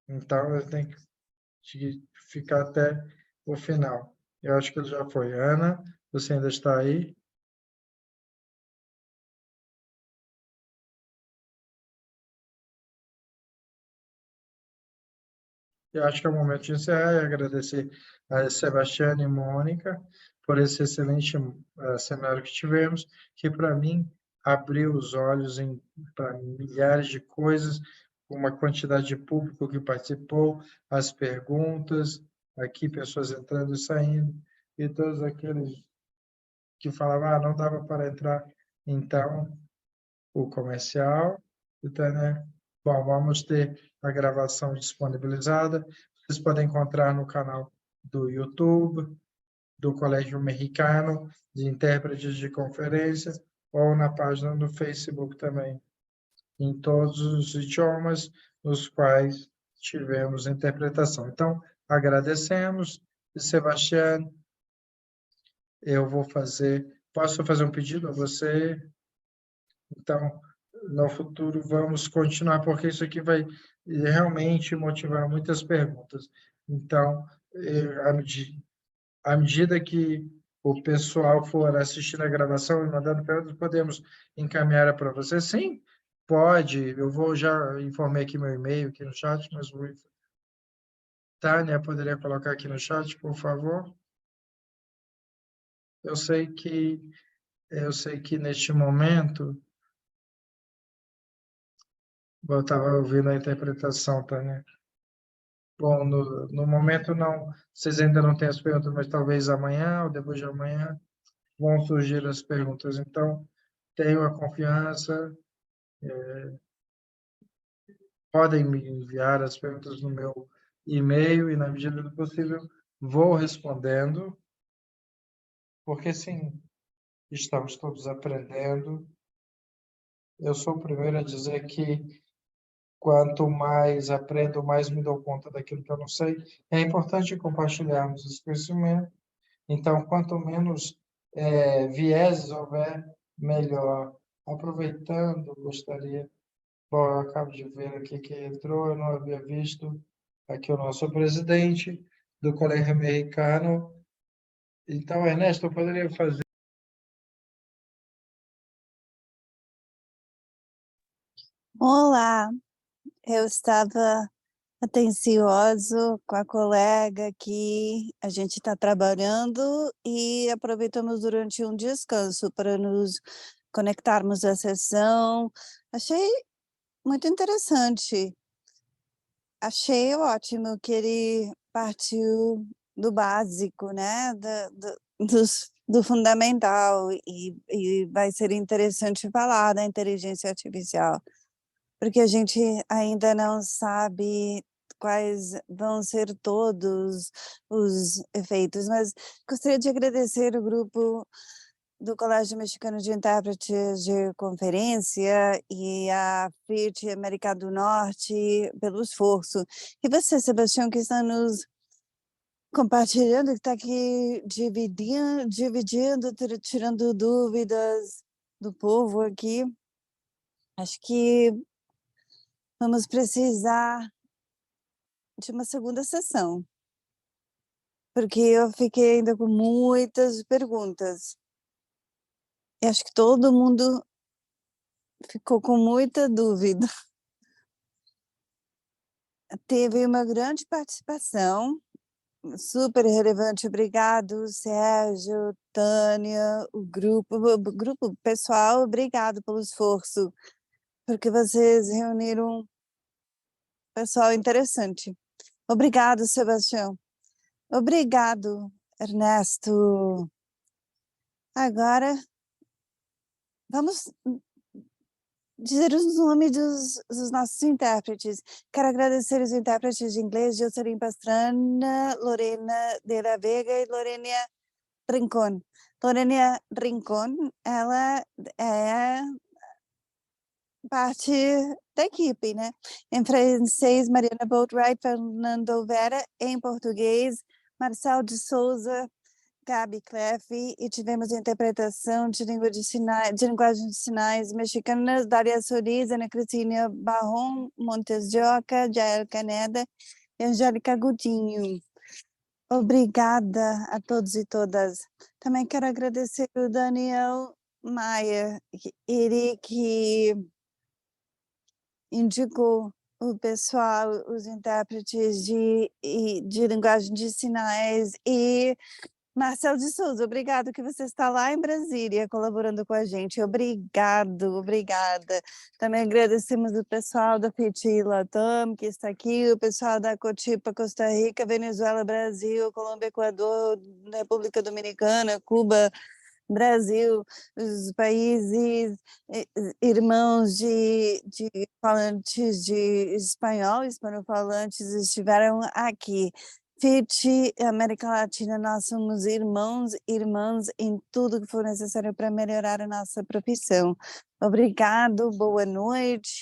Então, eu tenho que ficar até o final. Eu acho que ele já foi. Ana, você ainda está aí? Eu acho que é o momento de encerrar e agradecer a Sebastiana e Mônica por esse excelente seminário que tivemos, que para mim abriu os olhos para milhares de coisas, uma quantidade de público que participou, as perguntas, aqui pessoas entrando e saindo, e todos aqueles que falavam, não dava para entrar. Então, o comercial, então, né? Bom, vamos ter a gravação disponibilizada. Vocês podem encontrar no canal do YouTube, do Colégio Mexicano, de intérpretes de conferência, ou na página do Facebook também, em todos os idiomas nos quais tivemos interpretação. Então, agradecemos. E, Sebastião, eu vou fazer... Posso fazer um pedido a você? Então, no futuro, vamos continuar, porque isso aqui vai realmente motivar muitas perguntas. Então, à medida que o pessoal for assistindo a gravação e mandando perguntas, podemos encaminhar para você? Sim, pode. Eu vou já informei aqui meu e-mail aqui no chat, mas vou... Tânia, poderia colocar aqui no chat, por favor? Eu sei que neste momento eu estava ouvindo a interpretação, Tânia. Bom, no momento não, vocês ainda não têm as perguntas, mas talvez amanhã ou depois de amanhã vão surgir as perguntas. Então, tenho a confiança, podem me enviar as perguntas no meu e-mail e, na medida do possível, vou respondendo, porque sim, estamos todos aprendendo. Eu sou o primeiro a dizer que quanto mais aprendo, mais me dou conta daquilo que eu não sei. É importante compartilharmos esse conhecimento. Então, quanto menos vieses houver, melhor. Aproveitando, gostaria... Bom, eu acabo de ver aqui que entrou, eu não havia visto aqui o nosso presidente do Colégio Americano. Então, Ernesto, eu poderia fazer... Olá, eu estava atencioso com a colega aqui, a gente está trabalhando e aproveitamos durante um descanso para nos conectarmos à sessão. Achei muito interessante, achei ótimo que ele partiu do básico, né, do fundamental e vai ser interessante falar da inteligência artificial, porque a gente ainda não sabe quais vão ser todos os efeitos, mas gostaria de agradecer o grupo do Colégio Mexicano de Intérpretes de Conferência e a FIT América do Norte pelo esforço. E você, Sebastião, que está nos compartilhando, que está aqui dividindo, tirando dúvidas do povo aqui. Acho que vamos precisar de uma segunda sessão, porque eu fiquei ainda com muitas perguntas. E acho que todo mundo ficou com muita dúvida. Teve uma grande participação, super relevante. Obrigado, Sérgio, Tânia, o grupo pessoal, obrigado pelo esforço, porque vocês reuniram pessoal interessante. Obrigado, Sebastião. Obrigado, Ernesto. Agora, vamos dizer os nomes dos nossos intérpretes. Quero agradecer os intérpretes de inglês, Jocelyn Pastrana, Lorena de la Vega e Lorena Rincon. Lorena Rincon, ela é parte da equipe, né? Em francês, Mariana Boatwright, Fernando Vera, em português, Marcel de Souza, Gabi Cleffe, e tivemos interpretação de linguagem de sinais mexicana, Daria Solis, Ana Cristina Barron, Montes de Oca, Jael Caneda e Angélica Godinho. Obrigada a todos e todas. Também quero agradecer o Daniel Maia, ele que indicou o pessoal, os intérpretes de linguagem de sinais, e Marcel de Souza, obrigado que você está lá em Brasília colaborando com a gente. Obrigada. Também agradecemos o pessoal da FIT Latam, que está aqui, o pessoal da Cotipa, Costa Rica, Venezuela, Brasil, Colômbia, Equador, República Dominicana, Cuba, Brasil, os países irmãos de falantes de espanhol, hispanofalantes estiveram aqui. FIT, América Latina, nós somos irmãos e irmãs em tudo que for necessário para melhorar a nossa profissão. Obrigado, boa noite.